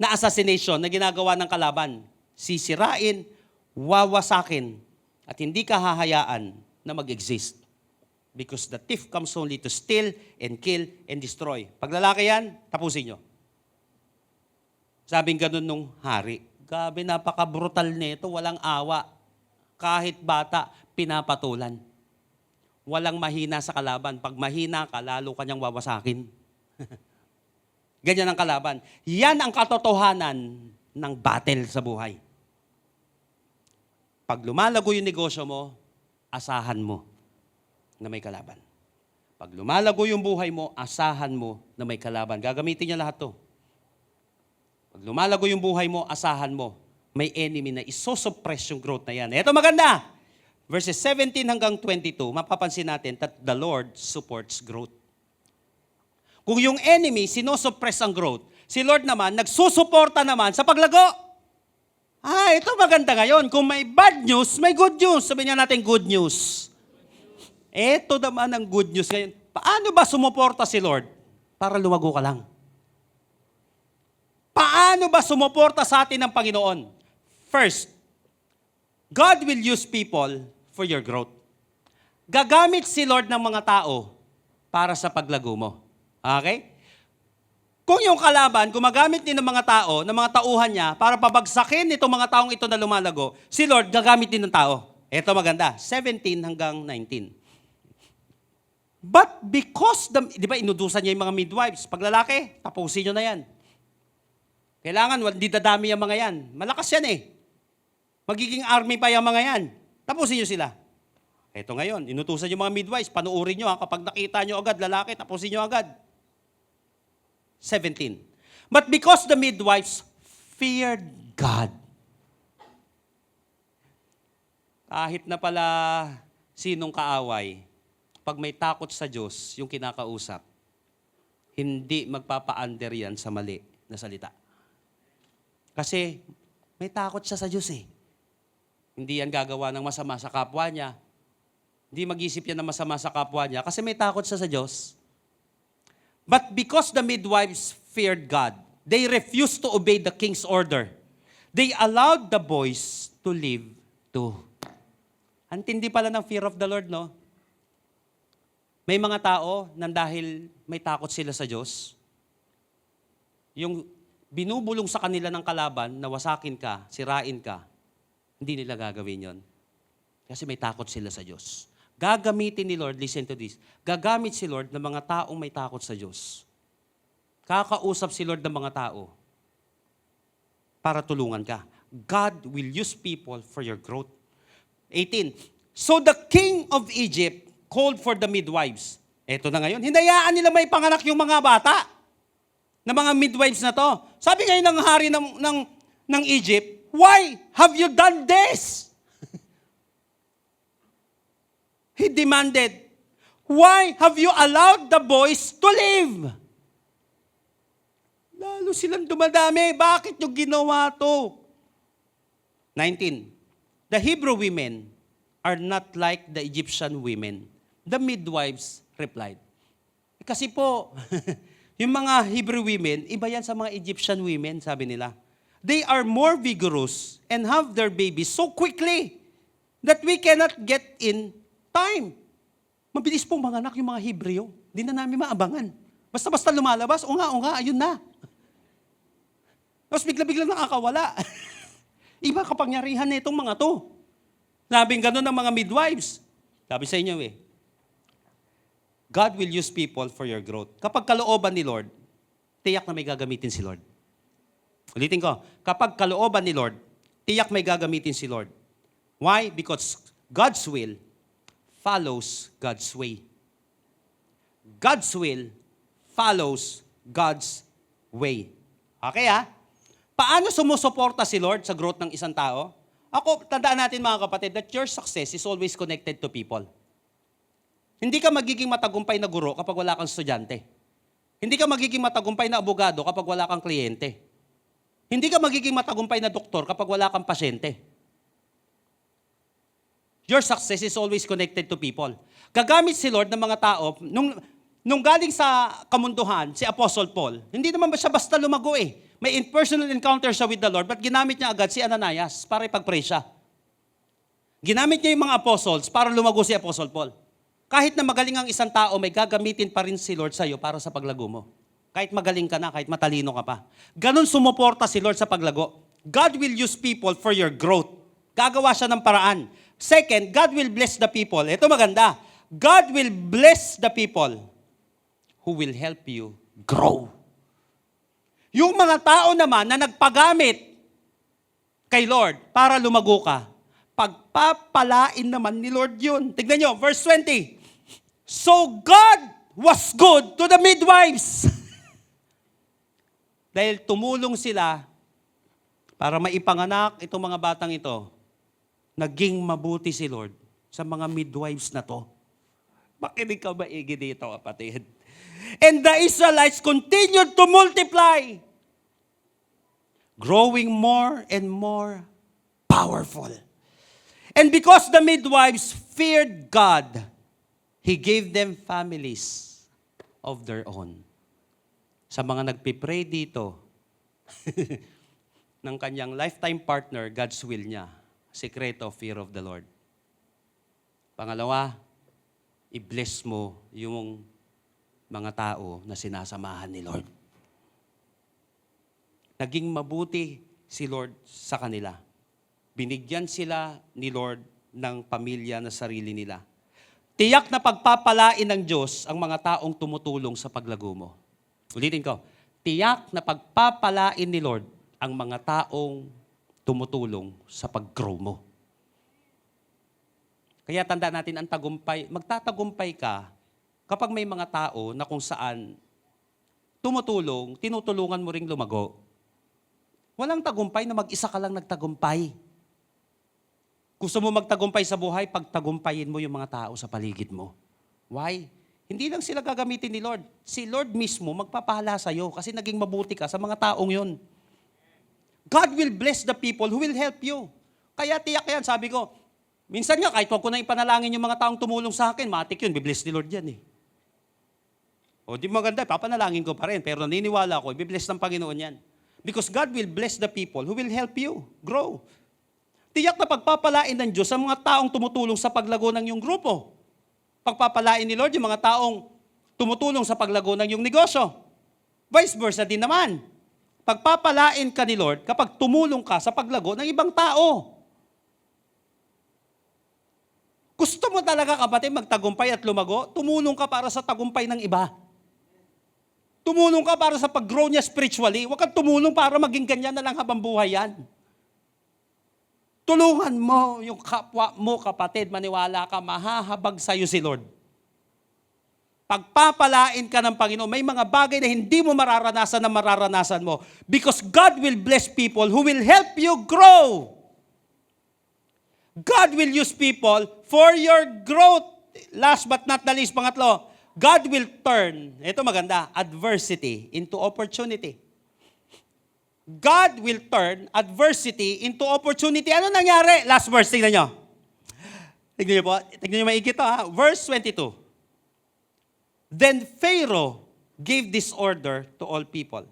Speaker 1: na assassination na ginagawa ng kalaban. Sisirain, wawasakin, at hindi ka hahayaan na mag-exist. Because the thief comes only to steal and kill and destroy. Pag lalaki yan, tapusin nyo. Sabing ganun nung hari. Gabi, napaka-brutal nito, walang awa. Kahit bata, pinapatulan. Walang mahina sa kalaban. Pag mahina ka, lalo kanyang wawasakin. Ganyan ang kalaban. Yan ang katotohanan ng battle sa buhay. Pag lumalago yung negosyo mo, asahan mo na may kalaban. Pag lumalago yung buhay mo, asahan mo na may kalaban. Gagamitin niya lahat to. Pag lumalago yung buhay mo, asahan mo. May enemy na isosuppress yung growth na yan. Ito maganda. Verses 17 hanggang 22, mapapansin natin that the Lord supports growth. Kung yung enemy sinosuppress ang growth, si Lord naman nagsusuporta naman sa paglago. Ito maganda ngayon. Kung may bad news, may good news. Sabihin niya natin good news. Ito naman ang good news ngayon. Paano ba sumuporta si Lord? Para lumago ka lang. Paano ba sumuporta sa atin ng Panginoon? First, God will use people for your growth. Gagamit si Lord ng mga tao para sa paglago mo. Okay? Kung yung kalaban, gumagamit din ng mga tao, ng mga tauhan niya, para pabagsakin itong mga taong ito na lumalago, si Lord gagamit din ng tao. Ito maganda, 17 hanggang 19. But because, di ba inudusan niya yung mga midwives, pag lalaki, tapusin nyo na yan. Kailangan, hindi dadami ang mga yan. Malakas yan eh. Magiging army pa yung mga yan. Tapusin nyo sila. Eto ngayon, inutusan yung mga midwives, panuurin nyo ha, kapag nakita nyo agad, lalaki, tapusin nyo agad. 17. But because the midwives feared God. Kahit na pala sinong kaaway, pag may takot sa Diyos, yung kinakausap, hindi magpapa-under yan sa mali na salita. Kasi may takot siya sa Diyos eh. Hindi yan gagawa ng masama sa kapwa niya. Hindi mag-isip yan ng masama sa kapwa niya kasi may takot siya sa Diyos. But because the midwives feared God, they refused to obey the king's order. They allowed the boys to live too. Antindi pala ng fear of the Lord, no? May mga tao na dahil may takot sila sa Diyos, yung binubulong sa kanila ng kalaban na wasakin ka, sirain ka, hindi nila gagawin yon. Kasi may takot sila sa Diyos. Gagamitin ni Lord, listen to this, gagamit si Lord ng mga taong may takot sa Diyos. Kakausap si Lord ng mga tao para tulungan ka. God will use people for your growth. 18. So the king of Egypt called for the midwives. Eto na ngayon, hinayaan nila may panganak yung mga bata na mga midwives na to. Sabi ngayon ng hari ng Egypt, why have you done this? He demanded, why have you allowed the boys to live? Lalo silang dumadami. Bakit nyo ginawa to? 19. The Hebrew women are not like the Egyptian women. The midwives replied. Kasi po, yung mga Hebrew women, iba yan sa mga Egyptian women, sabi nila. They are more vigorous and have their babies so quickly that we cannot get in time. Mabilis pong manganak yung mga Hebreo. Hindi na namin maabangan. Basta-basta lumalabas, o nga, ayun na. Tapos bigla-bigla nakakawala. Iba kapangyarihan na itong mga to. Sabing ganun ng mga midwives. Sabi sa inyo God will use people for your growth. Kapag kalooban ni Lord, tiyak na may gagamitin si Lord. Ulitin ko, kapag kalooban ni Lord, tiyak may gagamitin si Lord. Why? Because God's will follows God's way. God's will follows God's way. Okay Paano sumusuporta si Lord sa growth ng isang tao? Ako, tandaan natin mga kapatid, that your success is always connected to people. Hindi ka magiging matagumpay na guro kapag wala kang estudyante. Hindi ka magiging matagumpay na abogado kapag wala kang kliyente. Hindi ka magiging matagumpay na doktor kapag wala kang pasyente. Your success is always connected to people. Gagamit si Lord ng mga tao, nung galing sa kamunduhan, si Apostle Paul, hindi naman siya basta lumago May personal encounter siya with the Lord, but ginamit niya agad si Ananias para ipag-pray siya. Ginamit niya yung mga apostles para lumago si Apostle Paul. Kahit na magaling ang isang tao, may gagamitin pa rin si Lord sa'yo para sa paglago mo. Kahit magaling ka na, kahit matalino ka pa. Ganon sumuporta si Lord sa paglago. God will use people for your growth. Gagawa siya ng paraan. Second, God will bless the people. Ito maganda. God will bless the people who will help you grow. Yung mga tao naman na nagpagamit kay Lord para lumago ka, pagpapalain naman ni Lord yun. Tignan nyo, verse 20. So God was good to the midwives. Dahil tumulong sila para maipanganak itong mga batang ito, naging mabuti si Lord sa mga midwives na to. Makinig ka maigi dito, kapatid. And the Israelites continued to multiply, growing more and more powerful. And because the midwives feared God, He gave them families of their own. Sa mga nagpipray dito, ng kanyang lifetime partner, God's will niya, sekreto, fear of the Lord. Pangalawa, i-bless mo yung mga tao na sinasamahan ni Lord. Naging mabuti si Lord sa kanila. Binigyan sila ni Lord ng pamilya na sarili nila. Tiyak na pagpapalain ng Diyos ang mga taong tumutulong sa paglago mo. Ulitin ko, tiyak na pagpapalain ni Lord ang mga taong tumutulong sa pag-grow mo. Kaya tanda natin ang tagumpay. Magtatagumpay ka kapag may mga tao na kung saan tumutulong, tinutulungan mo ring lumago. Walang tagumpay na mag-isa ka lang nagtagumpay. Gusto mo magtagumpay sa buhay, pagtagumpayin mo yung mga tao sa paligid mo. Why? Hindi lang sila gagamitin ni Lord. Si Lord mismo magpapahala sa'yo kasi naging mabuti ka sa mga taong yun. God will bless the people who will help you. Kaya tiyak yan, sabi ko, minsan nga kahit wag ko na ipanalangin yung mga taong tumulong sa akin, matik yun, bibless ni Lord yan eh. O di maganda, papanalangin ko pa rin, pero naniniwala ko, ibibless ng Panginoon yan. Because God will bless the people who will help you grow. Tiyak na pagpapalain ng Diyos sa mga taong tumutulong sa paglago ng iyong grupo. Pagpapalain ni Lord yung mga taong tumutulong sa paglago ng iyong negosyo. Vice versa din naman. Pagpapalain ka ni Lord kapag tumulong ka sa paglago ng ibang tao. Gusto mo talaga kapatid magtagumpay at lumago? Tumulong ka para sa tagumpay ng iba. Tumulong ka para sa pag-grow niya spiritually. Huwag kang tumulong para maging ganyan na lang habang buhay yan. Tulungan mo yung kapwa mo, kapatid. Maniwala ka, mahahabag sa'yo si Lord. Pagpapalain ka ng Panginoon, may mga bagay na hindi mo mararanasan na mararanasan mo. Because God will bless people who will help you grow. God will use people for your growth. Last but not the least, pangatlo, God will turn, ito maganda, adversity into opportunity. God will turn adversity into opportunity. Ano nangyari? Last verse, tingnan nyo. Tingnan nyo po, tingnan nyo maigit to ha. Verse 22. Then Pharaoh gave this order to all people.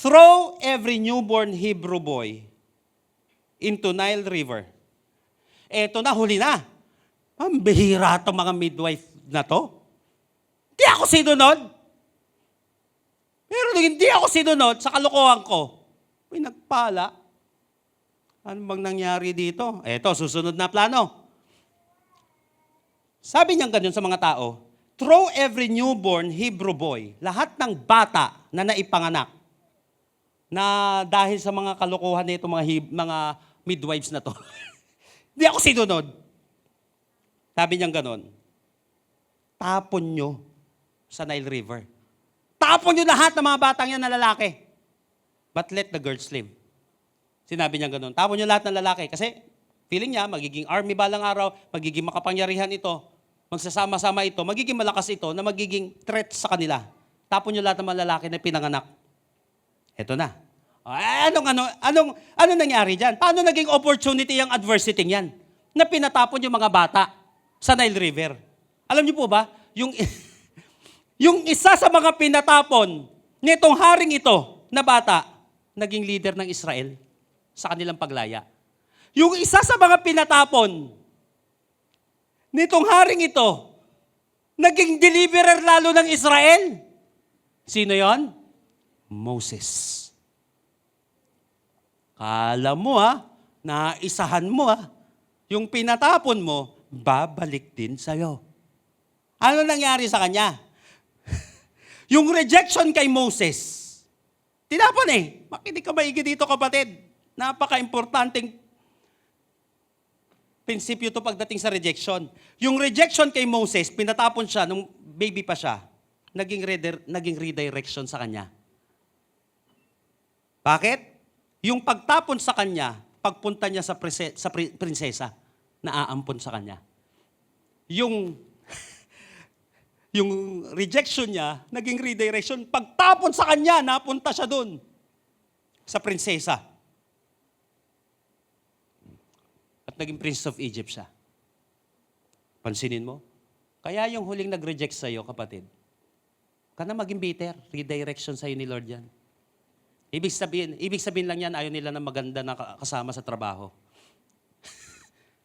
Speaker 1: Throw every newborn Hebrew boy into Nile River. Eto na, huli na. Ang bihira itong mga midwife na to. Hindi ako sinunod. Pero nung hindi ako sinunod sa kalokohan ko, may nagpala. Ano bang nangyari dito? Eto, susunod na plano. Sabi niyang ganun sa mga tao, throw every newborn Hebrew boy, lahat ng bata na naipanganak, na dahil sa mga kalokohan nito mga midwives na to, hindi ako sinunod. Sabi niyang ganun, tapon nyo sa Nile River. Tapon nyo lahat ng mga batang yan na lalaki. But let the girls live. Sinabi niya ganun, tapon nyo lahat ng lalaki. Kasi feeling niya, magiging army balang araw, magiging makapangyarihan ito, magsasama-sama ito, magiging malakas ito, na magiging threat sa kanila. Tapon nyo lahat ng mga lalaki na pinanganak. Ito na. Anong nangyari dyan? Paano naging opportunity yung adversity yan? Na pinatapon yung mga bata sa Nile River. Alam niyo po ba, yung isa sa mga pinatapon nitong haring ito na bata, naging leader ng Israel sa kanilang paglaya. Yung isa sa mga pinatapon nitong haring ito, naging deliverer lalo ng Israel. Sino yon? Moses. Kala mo naisahan mo yung pinatapon mo, babalik din sa'yo. Ano nangyari sa kanya? Yung rejection kay Moses, tinapon Makinig ka maigi dito kapatid. Napaka-importanting prinsipyo to pagdating sa rejection. Yung rejection kay Moses, pinatapon siya nung baby pa siya, naging redirection sa kanya. Bakit? Yung pagtapon sa kanya, pagpunta niya sa prinsesa, naaampon sa kanya. Yung rejection niya, naging redirection. Pagtapon sa kanya, napunta siya doon sa prinsesa. At naging Prince of Egypt siya. Pansinin mo? Kaya yung huling nag-reject sa'yo, kapatid, ka na maging bitter. Redirection sa'yo ni Lord yan. Ibig sabihin lang yan, ayaw nila ng maganda na kasama sa trabaho.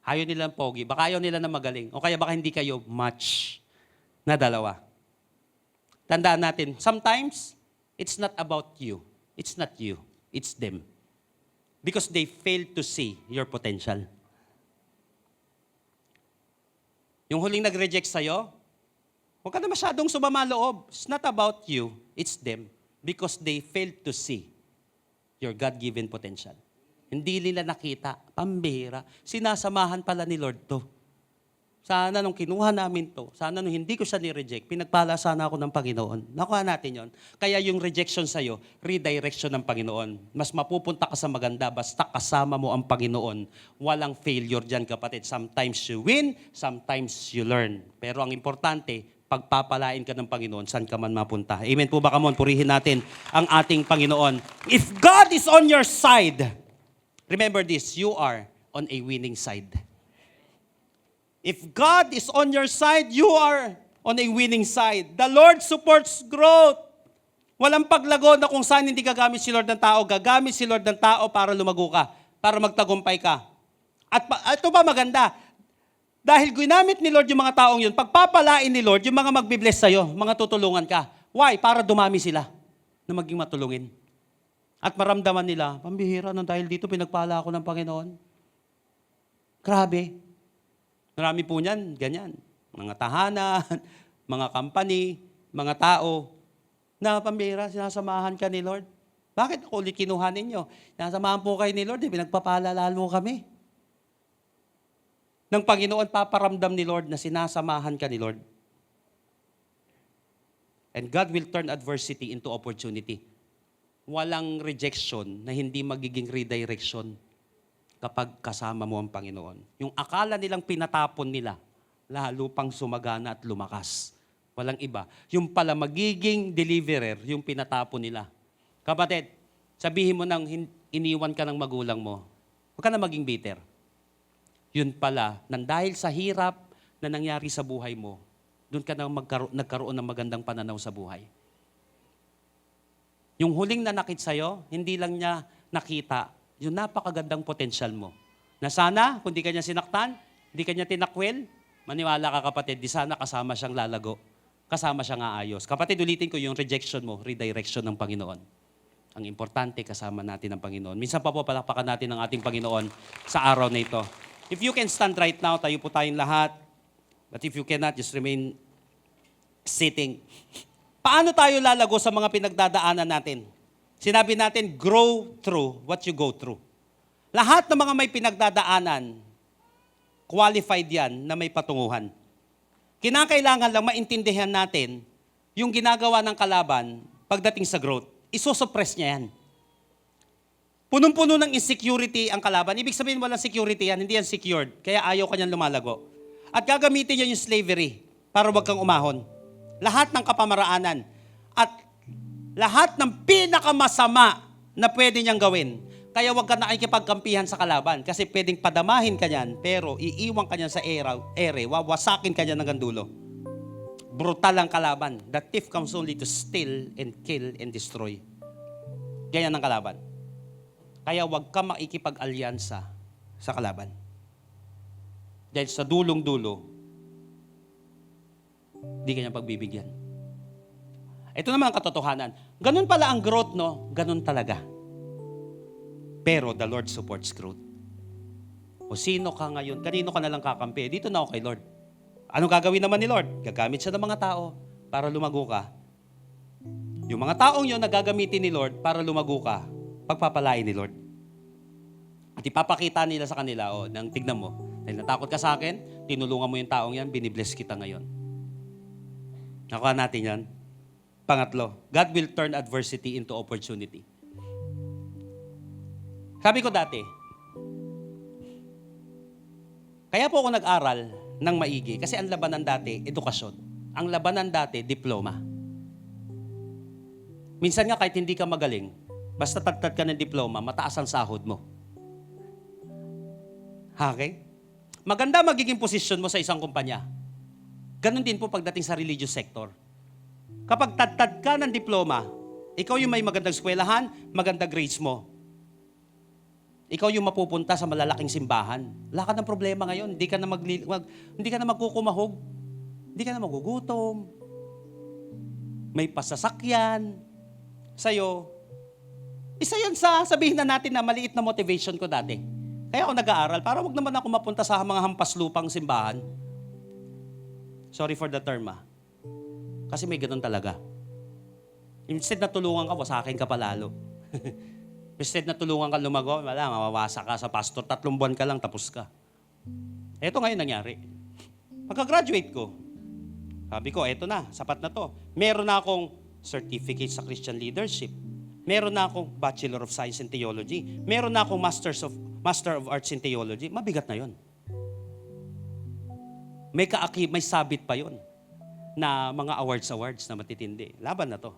Speaker 1: Ayaw nila ng pogi. Baka ayaw nila ng magaling. O kaya baka hindi kayo match na dalawa. Tandaan natin, sometimes, it's not about you. It's not you. It's them. Because they fail to see your potential. Yung huling nag-reject sa'yo, huwag ka na masyadong sumama loob. It's not about you. It's them. Because they failed to see your God-given potential. Hindi nila nakita, pambihira. Sinasamahan pala ni Lord to. Sana nung kinuha namin to, sana nung hindi ko siya ni-reject, pinagpala sana ako ng Panginoon. Nakuha natin yon. Kaya yung rejection sa'yo, redirection ng Panginoon. Mas mapupunta ka sa maganda, basta kasama mo ang Panginoon. Walang failure dyan, kapatid. Sometimes you win, sometimes you learn. Pero ang importante, pagpapalain ka ng Panginoon, saan ka man mapunta. Amen po ba? Come on, purihin natin ang ating Panginoon. If God is on your side, remember this, you are on a winning side. If God is on your side, you are on a winning side. The Lord supports growth. Walang paglago na kung saan hindi gagamit si Lord ng tao. Gagamit si Lord ng tao para lumago ka, para magtagumpay ka. At ito ba maganda? Dahil ginamit ni Lord yung mga taong yun, pagpapalain ni Lord yung mga magbibless sa'yo, mga tutulungan ka. Why? Para dumami sila na maging matulungin. At maramdaman nila, pambihira nang dahil dito pinagpala ako ng Panginoon. Grabe. Marami po niyan, ganyan. Mga tahanan, mga company, mga tao, na pambihira, sinasamahan ka ni Lord. Bakit ako ulit kinuha ninyo? Sinasamahan po kayo ni Lord, pinagpapala lalo kami. Ng Panginoon, paparamdam ni Lord na sinasamahan ka ni Lord. And God will turn adversity into opportunity. Walang rejection na hindi magiging redirection kapag kasama mo ang Panginoon. Yung akala nilang pinatapon nila, lalo pang sumagana at lumakas. Walang iba. Yung pala magiging deliverer, yung pinatapon nila. Kapatid, sabihin mo nang iniwan ka ng magulang mo, huwag ka na maging bitter. Yun pala, nang dahil sa hirap na nangyari sa buhay mo, doon ka na nagkaroon ng magandang pananaw sa buhay. Yung huling nanakit sa'yo, hindi lang niya nakita yung napakagandang potensyal mo. Na sana, kung di ka niya sinaktan, di ka niya tinakwil, maniwala ka kapatid, di sana kasama siyang lalago. Kasama siyang aayos. Kapatid, ulitin ko yung rejection mo, redirection ng Panginoon. Ang importante, kasama natin ang Panginoon. Minsan pa po, palakpakan natin ang ating Panginoon sa araw na ito. If you can stand right now, tayo po tayong lahat. But if you cannot, just remain sitting. Paano tayo lalago sa mga pinagdadaanan natin? Sinabi natin, grow through what you go through. Lahat ng mga may pinagdadaanan, qualified yan na may patunguhan. Kinakailangan lang maintindihan natin yung ginagawa ng kalaban pagdating sa growth. Isusuppress niya yan. Punong-puno ng insecurity ang kalaban. Ibig sabihin walang security yan, hindi yan secured. Kaya ayaw kanyang lumalago. At gagamitin niya yung slavery para wag kang umahon. Lahat ng kapamaraanan. At lahat ng pinakamasama na pwede niyang gawin. Kaya wag ka na nakikipagkampihan sa kalaban. Kasi pwedeng padamahin ka niyan, pero iiwan ka niyan sa ere, wawasakin ka niyan hanggang dulo. Brutal ang kalaban. The thief comes only to steal and kill and destroy. Ganyan ang kalaban. Kaya wag ka makikipag-alyansa sa kalaban. Dahil sa dulong-dulo, di ka niya pagbibigyan. Ito naman ang katotohanan. Ganun pala ang growth, no? Ganun talaga. Pero the Lord supports growth. O sino ka ngayon? Kanino ka nalang kakampi? Dito na ako kay Lord. Anong gagawin naman ni Lord? Gagamit siya ng mga tao para lumago ka. Yung mga taong yun, nagagamitin ni Lord para lumago ka, pagpapalain ni Lord. At ipapakita nila sa kanila, nang tignan mo, dahil natakot ka sa akin, tinulungan mo yung taong yan, binibless kita ngayon. Nakuha natin yan. Pangatlo, God will turn adversity into opportunity. Sabi ko dati, kaya po ako nag-aral ng maigi kasi ang labanan dati, edukasyon. Ang labanan dati, diploma. Minsan nga kahit hindi ka magaling, basta tagtad ka ng diploma, mataas ang sahod mo. Okay? Maganda magiging posisyon mo sa isang kumpanya. Ganon din po pagdating sa religious sector. Kapag tagtad ka ng diploma, ikaw yung may magandang eskwelahan, magandang grades mo. Ikaw yung mapupunta sa malalaking simbahan. Wala ka ng problema ngayon. Hindi ka na magkukumahog. Hindi ka na magugutom. May pasasakyan sa'yo. Isa yan sa sabihin na natin na maliit na motivation ko dati. Kaya ako nag-aaral para wag naman ako mapunta sa mga hampas lupang simbahan. Sorry for the term, Kasi may ganun talaga. Instead na tulungan ka, wasakin ka palalo. Instead na tulungan ka lumago, wala, mawawasa ka sa pastor, 3 buwan ka lang, tapos ka. Ito ngayon nangyari. Pagka-graduate ko, sabi ko, eto na, sapat na to. Meron na akong certificate sa Christian leadership. Meron na akong Bachelor of Science in Theology. Meron na akong Master of Arts in Theology. Mabigat na yon. May sabit pa yon na mga awards na matitindi. Laban na to.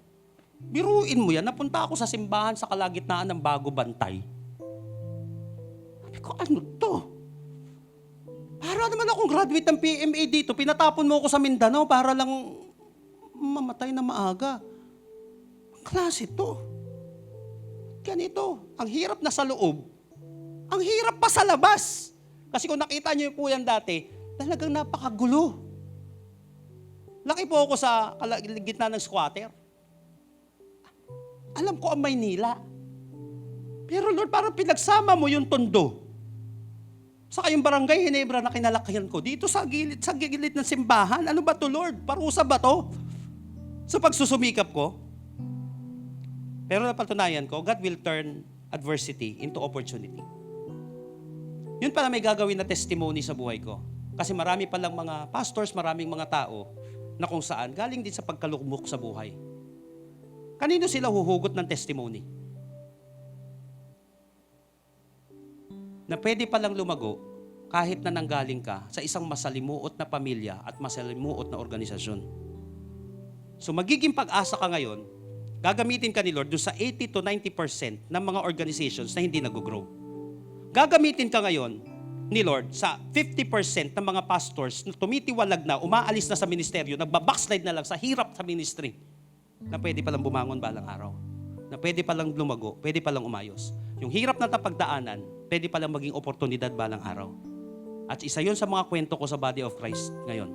Speaker 1: Biruin mo yan, napunta ako sa simbahan sa kalagitnaan ng Bago Bantay. Sabi ko, ano to? Para naman akong graduate ng PMA dito, pinatapon mo ako sa Mindanao para lang mamatay na maaga. Ang klase to. Ganito, ang hirap na sa loob, ang hirap pa sa labas. Kasi kung nakita niyo po yan dati, talagang napakagulo. Laki po ako sa gitna ng squatter. Alam ko ang Maynila. Pero Lord, parang pinagsama mo yung Tondo. Saka yung barangay Hinebra na kinalakihan ko, dito sa gilid ng simbahan. Ano ba to, Lord? Parusa ba to? Sa pagsusumikap ko. Pero napatunayan ko, God will turn adversity into opportunity. Yun pala may gagawin na testimony sa buhay ko. Kasi marami palang mga pastors, maraming mga tao na kung saan galing din sa pagkalugmok sa buhay. Kanino sila huhugot ng testimony? Na pwede palang lumago kahit na nanggaling ka sa isang masalimuot na pamilya at masalimuot na organisasyon. So magiging pag-asa ka ngayon, gagamitin ka ni Lord doon sa 80 to 90% ng mga organizations na hindi nag-grow. Gagamitin ka ngayon ni Lord sa 50% ng mga pastors na tumitiwalag na, umaalis na sa ministeryo, nagbabackslide na lang sa hirap sa ministry, na pwede palang bumangon balang araw, na pwede palang lumago, pwede palang umayos. Yung hirap na tapagdaanan, pwede palang maging oportunidad balang araw. At isa yun sa mga kwento ko sa Body of Christ ngayon.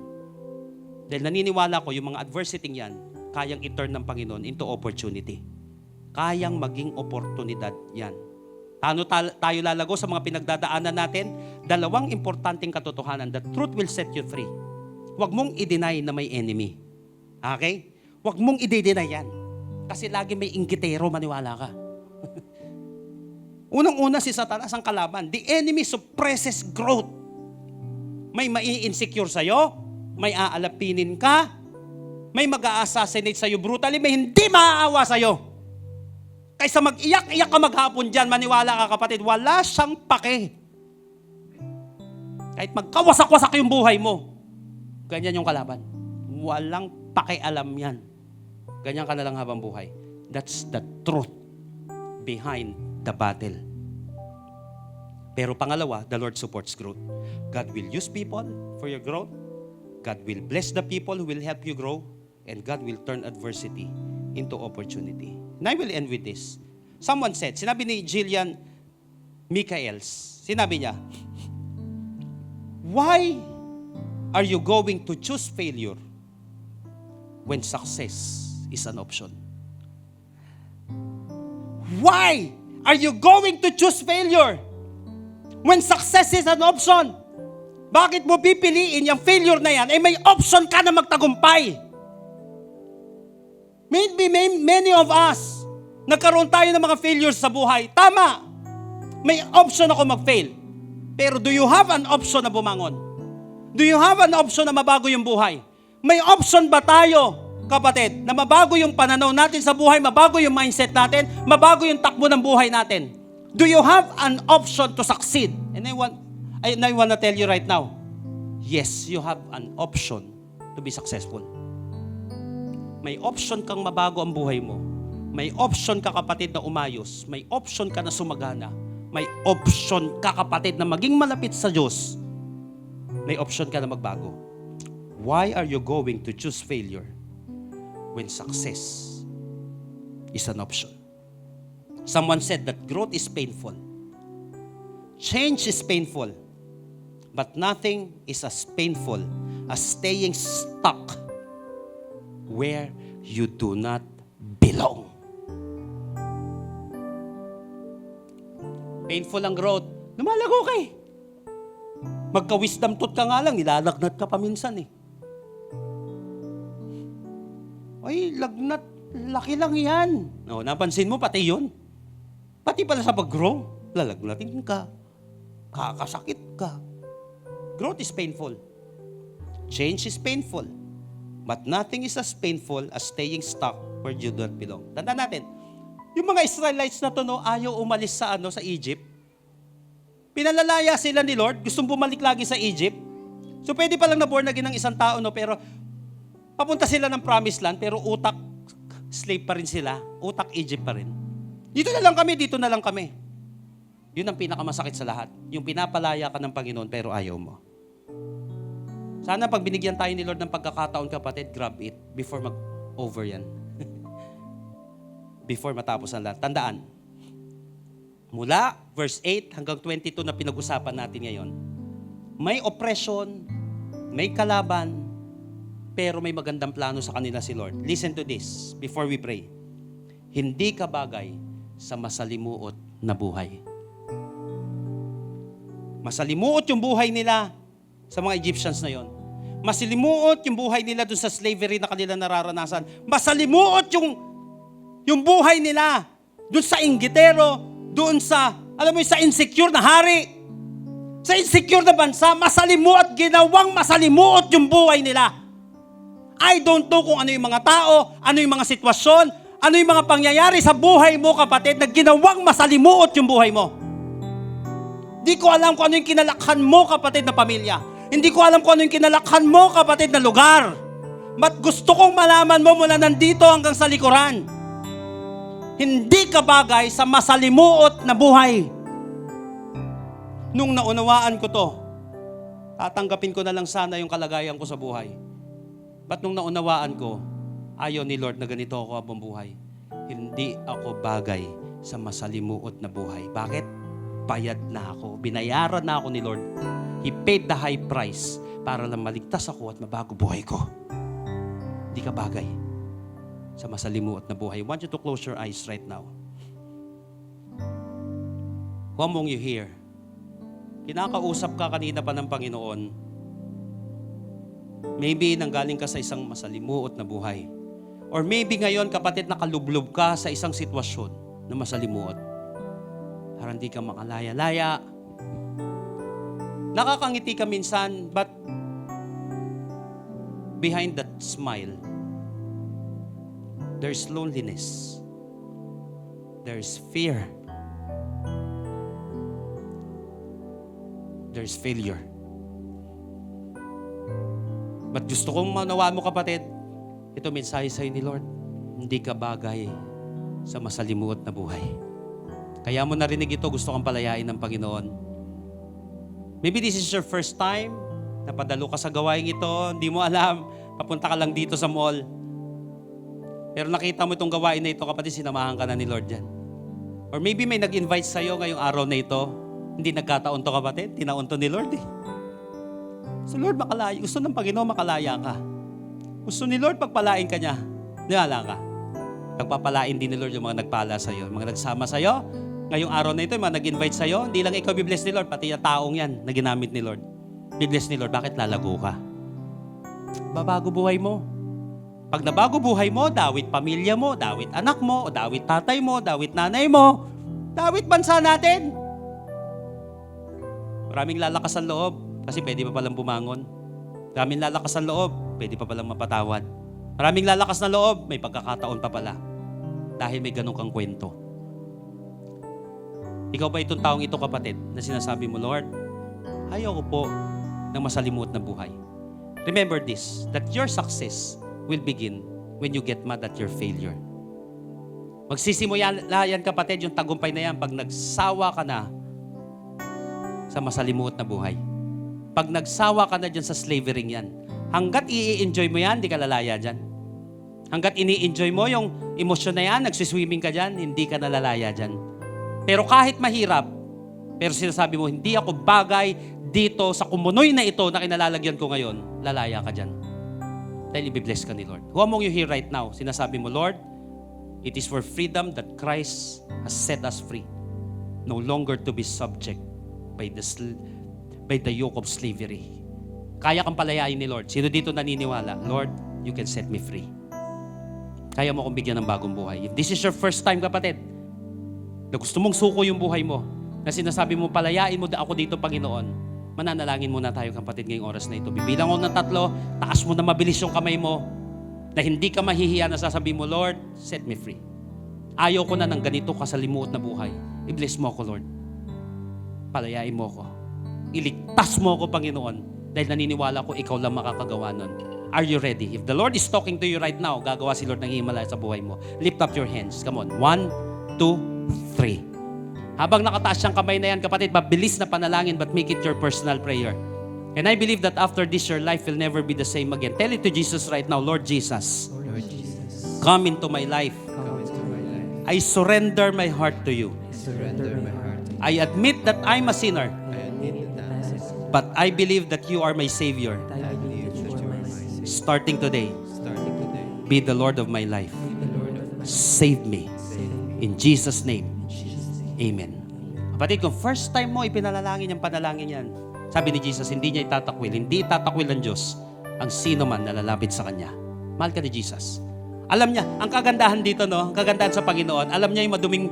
Speaker 1: Dahil naniniwala ko, yung mga adversity yan, kayang i-turn ng Panginoon into opportunity. Kayang maging oportunidad yan. Tayo lalago sa mga pinagdadaanan natin, 2 importanteng katotohanan. The truth will set you free. Huwag mong i-deny na may enemy. Okay? Huwag mong i-deny yan. Kasi lagi may inggitero, maniwala ka. Unang-una si Satanas ang kalaban. The enemy suppresses growth. May mai-insecure sa'yo, may aalapinin ka, may mag-a-assassinate sa'yo brutally, may hindi maaawa sa'yo. Kaysa mag-iyak-iyak ka maghapon dyan, maniwala ka kapatid, wala siyang pake. Kahit magkawasak-wasak yung buhay mo, ganyan yung kalaban. Walang pakialam yan. Ganyan ka na lang habang buhay. That's the truth behind the battle. Pero pangalawa, the Lord supports growth. God will use people for your growth. God will bless the people who will help you grow. And God will turn adversity into opportunity. And I will end with this. Someone said, sinabi ni Jillian Michaels, sinabi niya, why are you going to choose failure when success is an option? Why are you going to choose failure when success is an option? Bakit mo pipiliin yung failure na yan? May option ka na magtagumpay. Maybe many of us, nagkaroon tayo ng mga failures sa buhay. Tama, may option ako mag-fail. Pero do you have an option na bumangon? Do you have an option na mabago yung buhay? May option ba tayo, kapatid, na mabago yung pananaw natin sa buhay, mabago yung mindset natin, mabago yung takbo ng buhay natin? Do you have an option to succeed? And I want to tell you right now, yes, you have an option to be successful. May option kang mabago ang buhay mo. May option ka, kapatid, na umayos. May option ka na sumagana. May option ka, kapatid, na maging malapit sa Diyos. May option ka na magbago. Why are you going to choose failure when success is an option? Someone said that growth is painful. Change is painful. But nothing is as painful as staying stuck where you do not belong. Painful ang growth. Lumalago ka eh. Magka-wisdom tooth ka nga lang, nilalagnat ka pa minsan eh. Ay, lagnat. laki lang yan. No, napansin mo, pati yun. Pati pala sa pag-grow, lalagnatin ka. Kakasakit ka. Growth is painful. Change is painful. But nothing is as painful as staying stuck where you don't belong. Tandaan natin, yung mga Israelites na to, no, ayaw umalis sa Egypt. Pinalalaya sila ni Lord, gustong bumalik lagi sa Egypt. So pwede pa lang na born again ng isang tao, no, pero papunta sila ng promised land, pero utak slave pa rin sila, utak Egypt pa rin. Dito na lang kami. Yun ang pinakamasakit sa lahat. Yung pinapalaya ka ng Panginoon pero ayaw mo. Sana pag binigyan tayo ni Lord ng pagkakataon, kapatid, grab it before mag-over yan. Before matapos ang lahat. Tandaan, mula verse 8 hanggang 22 na pinag-usapan natin ngayon, may oppression, may kalaban, pero may magandang plano sa kanila si Lord. Listen to this before we pray. Hindi ka bagay sa masalimuot na buhay. Masalimuot yung buhay nila sa mga Egyptians na yon. Masalimuot yung buhay nila dun sa slavery na kanila nararanasan. Masalimuot yung buhay nila dun sa inggitero, dun sa, alam mo, sa insecure na hari. Sa insecure na bansa, masalimuot, ginawang masalimuot yung buhay nila. I don't know kung ano yung mga tao, ano yung mga sitwasyon, ano yung mga pangyayari sa buhay mo, kapatid, na ginawang masalimuot yung buhay mo. Hindi ko alam kung ano yung kinalakhan mo, kapatid, na pamilya. Hindi ko alam kung ano yung kinalakhan mo, kapatid, na lugar. But gusto kong malaman mo mula nandito hanggang sa likuran. Hindi ka bagay sa masalimuot na buhay. Nung naunawaan ko to, tatanggapin ko na lang sana yung kalagayan ko sa buhay. But nung naunawaan ko, ayaw ni Lord na ganito ako habang buhay. Hindi ako bagay sa masalimuot na buhay. Bakit? Bayad na ako. Binayaran na ako ni Lord. He paid the high price para lang maligtas ako at mabago buhay ko. Hindi ka bagay sa masalimuot na buhay. I want you to close your eyes right now. Who among you here, kinakausap ka kanina pa ng Panginoon, maybe nanggaling ka sa isang masalimuot na buhay. Or maybe ngayon, kapatid, nakalublob ka sa isang sitwasyon na masalimuot. Parang di ka makalaya-laya. Nakakangiti ka minsan, but behind that smile, there's loneliness. There's fear. There's failure. But gusto kong manawaan mo, kapatid, ito mensahe sa'yo ni Lord, hindi ka bagay sa masalimuot na buhay. Kaya mo narinig ito, gusto kang palayain ng Panginoon. Maybe this is your first time, napadalo ka sa gawain ito, hindi mo alam, papunta ka lang dito sa mall. Pero nakita mo itong gawain na ito, kapatid, sinamahan ka na ni Lord dyan. Or maybe may nag-invite sa'yo ngayong araw na ito, hindi nagkataon to, kapatid, tinaon to ni Lord eh. So Lord, makalaya. Gusto ng Panginoon, makalaya ka. Gusto ni Lord, pagpalain ka niya. Niwala ka. Pagpapalain din ni Lord yung mga nagpala sa'yo, yung mga nagsama sa'yo. Ngayong araw na ito, yung mga nag-invite sa'yo, hindi lang ikaw bibless ni Lord, pati yung taong yan na ginamit ni Lord. Bibless ni Lord, bakit lalago ka? Babago buhay mo. Pag nabago buhay mo, dawit pamilya mo, dawit anak mo, o dawit tatay mo, dawit nanay mo, dawit bansa natin. Maraming lalakas ang loob, kasi pwede pa palang bumangon. Maraming lalakas ang loob, pwede pa palang mapatawad. Maraming lalakas na loob, may pagkakataon pa pala. Dahil may ganun kang kwento. Ikaw ba itong taong ito, kapatid, na sinasabi mo, Lord, ayaw ko po ng masalimuot na buhay. Remember this, that your success will begin when you get mad at your failure. Magsisimula yan, kapatid, yung tagumpay na yan pag nagsawa ka na sa masalimuot na buhay. Pag nagsawa ka na dyan sa slavery yan, hanggat i-enjoy mo yan, hindi ka lalaya dyan. Hanggat ini-enjoy mo yung emosyon na yan, nagsiswimming ka dyan, hindi ka nalalaya dyan. Pero kahit mahirap, pero sinasabi mo, hindi ako bagay dito sa kumunoy na ito na kinalalagyan ko ngayon, lalaya ka dyan. Dahil i-bless ka ni Lord. Who among you here right now, sinasabi mo, Lord, it is for freedom that Christ has set us free. No longer to be subject by the yoke of slavery. Kaya kang palayain ni Lord. Sino dito naniniwala? Lord, you can set me free. Kaya mo akong bigyan ng bagong buhay. If this is your first time, kapatid, na gusto mong suko yung buhay mo, na sinasabi mo, palayain mo ako dito, Panginoon, mananalangin muna tayo, kapatid, ngayong oras na ito. Bibilang ko ng 3, taas mo na mabilis yung kamay mo, na hindi ka mahihiya na sasabihin mo, Lord, set me free. Ayaw ko na ng ganito kasalimuot na buhay. I-bless mo ako, Lord. Palayain mo ako. Iligtas mo ako, Panginoon, dahil naniniwala ko ikaw lang makakagawa nun. Are you ready? If the Lord is talking to you right now, gagawa si Lord ng himala sa buhay mo. Lift up your hands. Come on. 1, 2, 3. Habang nakataas siyang kamay na yan, kapatid, mabilis na panalangin, but make it your personal prayer. And I believe that after this, your life will never be the same again. Tell it to Jesus right now, Lord Jesus,
Speaker 2: Lord Jesus,
Speaker 1: come into my life.
Speaker 2: come into my life.
Speaker 1: I surrender my heart to you.
Speaker 2: Surrender my heart.
Speaker 1: I admit that I'm a sinner,
Speaker 2: I admit that I am a
Speaker 1: but I believe that you are my Savior.
Speaker 2: I believe that you are my Savior.
Speaker 1: Starting today,
Speaker 2: Starting today,
Speaker 1: be the Lord of my life.
Speaker 2: be the Lord of my life.
Speaker 1: Save me.
Speaker 2: Save me.
Speaker 1: In Jesus' name,
Speaker 2: In Jesus' name.
Speaker 1: Amen. Kapatid, kung first time mo ipinalalangin yung panalangin yan, sabi ni Jesus, hindi niya itatakwil. Hindi itatakwil ng Diyos ang sino man na lalapit sa Kanya. Mahal ka ni Jesus. Alam niya, ang kagandahan dito, no? Ang kagandahan sa Panginoon, alam niya yung maduming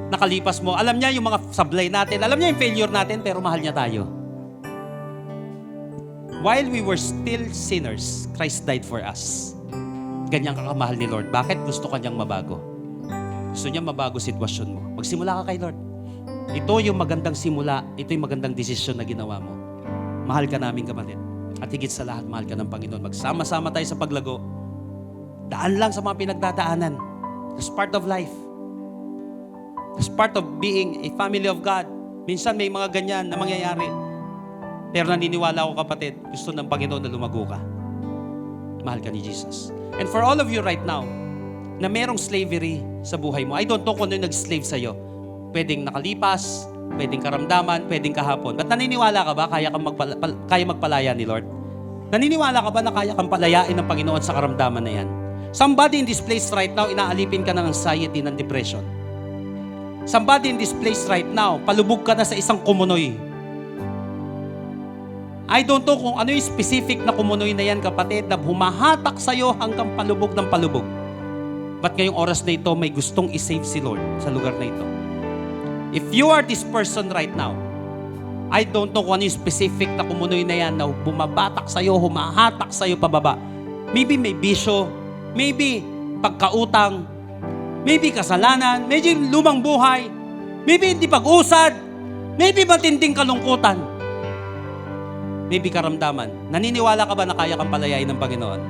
Speaker 1: nakalipas mo. Alam niya yung mga sablay natin. Alam niya yung failure natin, pero mahal niya tayo. While we were still sinners, Christ died for us. Ganyan kakamahal ni Lord. Bakit? Gusto kanyang mabago. Gusto niya mabago sitwasyon mo. Magsimula ka kay Lord. Ito yung magandang simula. Ito yung magandang desisyon na ginawa mo. Mahal ka namin, kapatid. At higit sa lahat, mahal ka ng Panginoon. Magsama-sama tayo sa paglago. Daan lang sa mga pinagdadaanan. That's part of life. That's part of being a family of God. Minsan may mga ganyan na mangyayari. Pero naniniwala ako, kapatid, gusto ng Panginoon na lumago ka. Mahal ka ni Jesus. And for all of you right now, na merong slavery sa buhay mo, I don't know kung ano yung nag-slave sa'yo. Pwedeng nakalipas, pwedeng karamdaman, pwedeng kahapon. But naniniwala ka ba kaya magpalaya ni Lord? Naniniwala ka ba na kaya kang palayain ng Panginoon sa karamdaman na yan? Somebody in this place right now, inaalipin ka ng anxiety, ng depression. Somebody in this place right now, palubog ka na sa isang kumunoy. I don't know kung ano yung specific na kumunoy na yan, kapatid, na humahatak sa'yo hanggang palubog ng palubog. But ngayong oras na ito, may gustong isave si Lord sa lugar na ito. If you are this person right now, I don't know kung ano yung specific na kumunoy na yan na bumabatak sa'yo, humahatak sa'yo pababa. Maybe may bisyo, maybe pagkautang, maybe kasalanan, maybe lumang buhay, maybe hindi pag-usad, maybe matinding kalungkutan, maybe karamdaman. Naniniwala ka ba na kaya kang palayain ng Panginoon?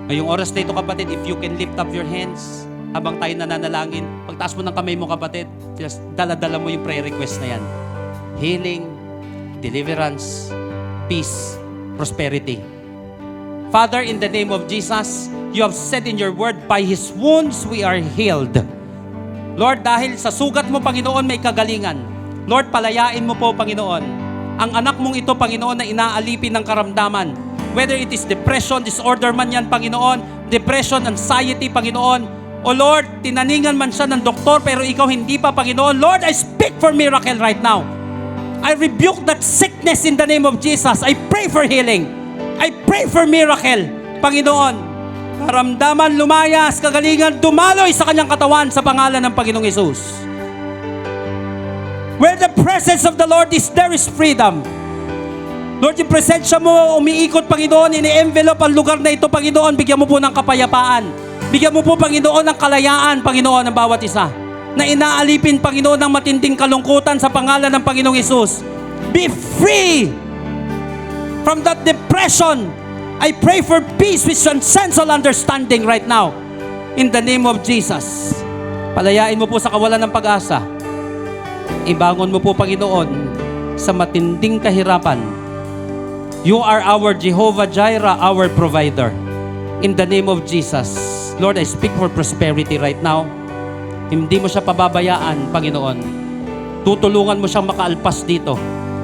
Speaker 1: Ngayong oras na ito, kapatid, if you can lift up your hands, habang tayo nananalangin, pagtaas mo ng kamay mo, kapatid, just dala-dala mo yung prayer request na yan. Healing, deliverance, peace, prosperity. Father, in the name of Jesus, you have said in your word, by His wounds we are healed. Lord, dahil sa sugat mo, Panginoon, may kagalingan. Lord, palayain mo po, Panginoon, ang anak mong ito, Panginoon, na inaalipin ng karamdaman. Whether it is depression, disorder man yan, Panginoon, depression, anxiety, Panginoon, o Lord, tinaningan man siya ng doktor, pero ikaw hindi pa, Panginoon. Lord, I speak for miracle right now. I rebuke that sickness in the name of Jesus. I pray for healing. I pray for miracle. Panginoon, karamdaman, lumayas, kagalingan, dumaloy sa kanyang katawan sa pangalan ng Panginoong Hesus. Where the presence of the Lord is, there is freedom. Lord, yung presensya mo, umiikot, Panginoon, ini-envelope ang lugar na ito, Panginoon, bigyan mo po ng kapayapaan. Bigyan mo po, Panginoon, ng kalayaan, Panginoon, ng bawat isa. Na inaalipin, Panginoon, ng matinding kalungkutan sa pangalan ng Panginoong Hesus. Be free from that depression. I pray for peace which transcends all understanding right now. In the name of Jesus. Palayain mo po sa kawalan ng pag-asa. Ibangon mo po, Panginoon, sa matinding kahirapan. You are our Jehovah Jireh, our provider. In the name of Jesus. Lord, I speak for prosperity right now. Hindi mo siya pababayaan, Panginoon. Tutulungan mo siyang makaalpas dito.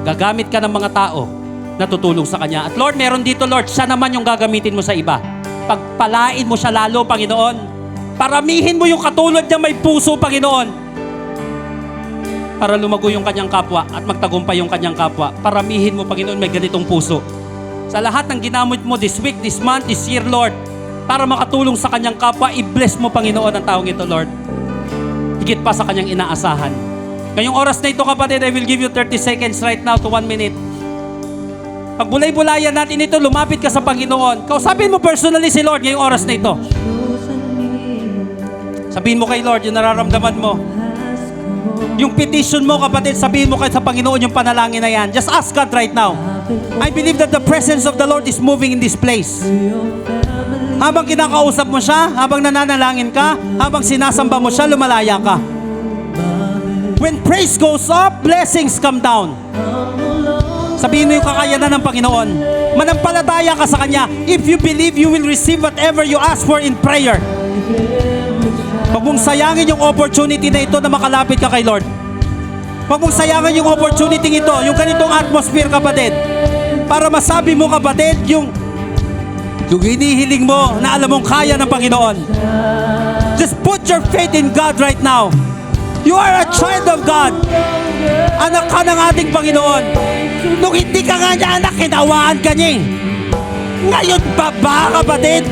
Speaker 1: Gagamit ka ng mga tao na tutulong sa Kanya. At Lord, meron dito, Lord, siya naman yung gagamitin mo sa iba. Pagpalain mo siya lalo, Panginoon. Paramihin mo yung katulad niya may puso, Panginoon. Para lumago yung kanyang kapwa at magtagumpay yung kanyang kapwa. Paramihin mo, Panginoon, may ganitong puso. Sa lahat ng ginamit mo this week, this month, this year, Lord, para makatulong sa kanyang kapwa. I-bless mo, Panginoon, ang taong ito, Lord. Higit pa sa kanyang inaasahan. Ngayong oras na ito, kapatid, I will give you 30 seconds right now to 1 minute. Pag bulay-bulayan natin ito, lumapit ka sa Panginoon. Kausapin mo personally si Lord ngayong oras na ito. Sabihin mo kay Lord yung nararamdaman mo. Yung petition mo, kapatid, sabihin mo kay sa Panginoon yung panalangin na yan. Just ask God right now. I believe that the presence of the Lord is moving in this place. Habang kinakausap mo siya, habang nananalangin ka, habang sinasamba mo siya, lumalaya ka. When praise goes up, blessings come down. Sabihin mo yung kakayanan ng Panginoon. Manampalataya ka sa Kanya. If you believe, you will receive whatever you ask for in prayer. Huwag mong sayangin yung opportunity na ito na makalapit ka kay Lord. Huwag mong sayangin yung opportunity ito, yung ganitong atmosphere, kapatid. Para masabi mo, kapatid, yung hinihiling mo na alam mong kaya ng Panginoon. Just put your faith in God right now. You are a child of God. Anak ka ng ating Panginoon. Nung hindi ka nga niya anak, kinawaan ka niya. Ngayon pa ba, kapatid?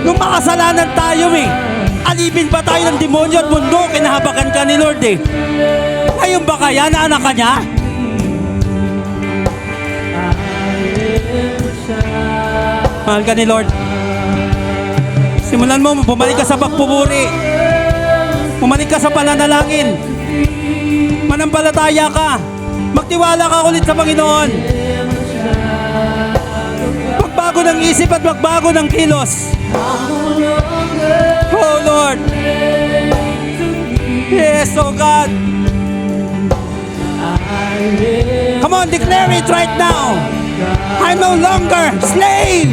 Speaker 1: Nung makasalanan tayo alipin pa tayo ng demonyo at mundo, kinahabagan ka ni Lord Ngayon ba kaya na anak ka niya? Mahal ka ni Lord. Simulan mo, bumalik ka sa pagpupuri. Bumalik ka sa pananalangin. Manampalataya ka. Magtiwala ka ulit sa Panginoon. Magbago ng isip at magbago ng kilos. Oh Lord. Yes, oh God. Come on, declare it right now. I'm no longer slave.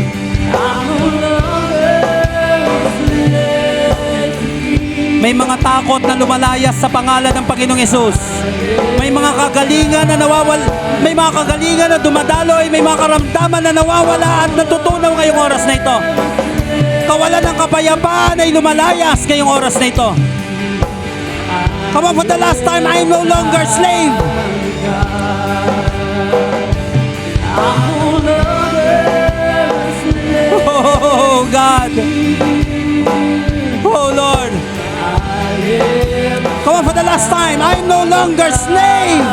Speaker 1: May mga takot na lumalayas sa pangalan ng Panginoong Yesus. May mga kagalingan na may mga kagalingan na dumadaloy, may mga karamdaman na nawawala at natutunaw ngayong oras na ito. Kawalan ng kapayapaan ay lumalayas ngayong oras na ito. Come on, for the last time, I'm no longer slave. Oh God. Oh Lord. Come on, for the last time, I'm no longer slave.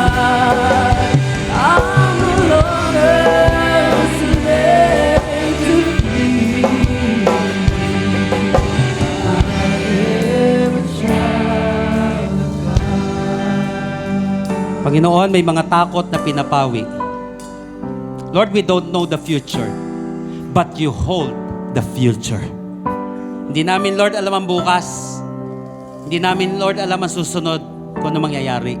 Speaker 1: Panginoon, may mga takot na pinapawi. Lord, we don't know the future, but you hold the future. Hindi namin, Lord, alam ang bukas. Hindi namin, Lord, alam ang susunod kung ano mangyayari.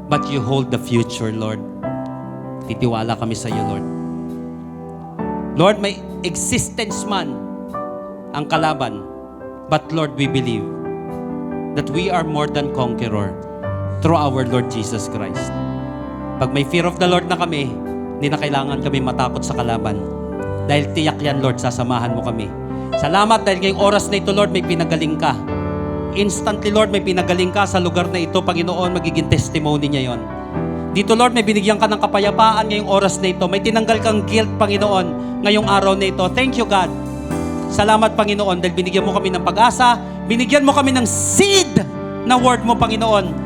Speaker 1: But you hold the future, Lord. Titiwala kami sa iyo, Lord. Lord, may existence man ang kalaban. But Lord, we believe that we are more than conqueror through our Lord Jesus Christ. Pag may fear of the Lord na kami, hindi na kailangan kami matakot sa kalaban. Dahil tiyak yan, Lord, sasamahan mo kami. Salamat dahil ngayong oras na ito, Lord, may pinagaling ka. Instantly, Lord, may pinagaling ka sa lugar na ito, Panginoon, magiging testimony niya yon. Dito, Lord, may binigyan ka ng kapayapaan ngayong oras na ito. May tinanggal kang guilt, Panginoon, ngayong araw na ito. Thank you, God. Salamat, Panginoon, dahil binigyan mo kami ng pag-asa, binigyan mo kami ng seed na word mo, Panginoon,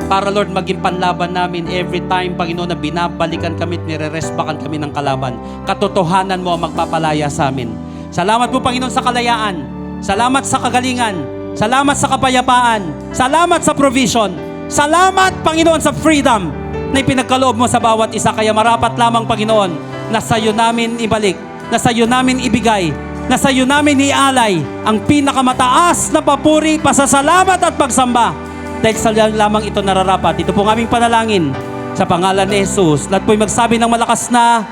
Speaker 1: para, Lord, maging panlaban namin every time, Panginoon, na binabalikan kami at nire-resbakan kami ng kalaban. Katotohanan mo ang magpapalaya sa amin. Salamat po, Panginoon, sa kalayaan. Salamat sa kagalingan. Salamat sa kapayapaan. Salamat sa provision. Salamat, Panginoon, sa freedom na ipinagkaloob mo sa bawat isa. Kaya marapat lamang, Panginoon, na sa iyo namin ibalik, na sa iyo namin ibigay, na sa iyo namin ialay ang pinakamataas na papuri, pasasalamat at pagsamba. Dahil sa lamang ito nararapat. Ito pong aming panalangin sa pangalan ni Jesus. Lahat po'y magsabi ng malakas na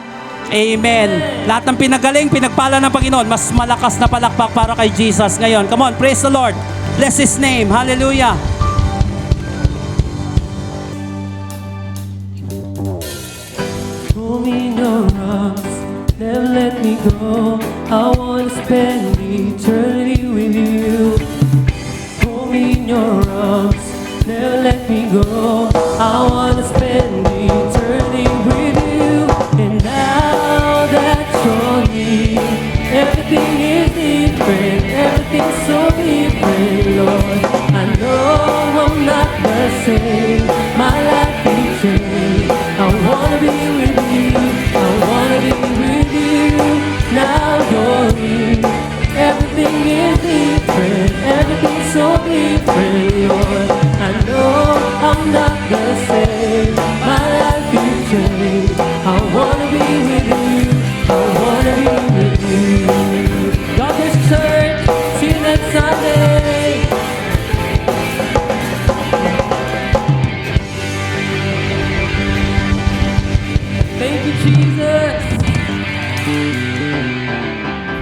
Speaker 1: Amen. Lahat ng pinagaling, pinagpala ng Panginoon, mas malakas na palakpak para kay Jesus ngayon. Come on, praise the Lord. Bless His name. Hallelujah.
Speaker 2: Hold me in your arms, never let me go. I want to spend eternity with you. Hold me in your arms, never let me go. I want to spend eternity with you. And now that you're near, everything so different, Lord. I know I'm not the same. My life will change. I wanna be with you. I wanna be with you. Now you're here. Everything is different. Everything's so different, Lord. I know I'm not the same.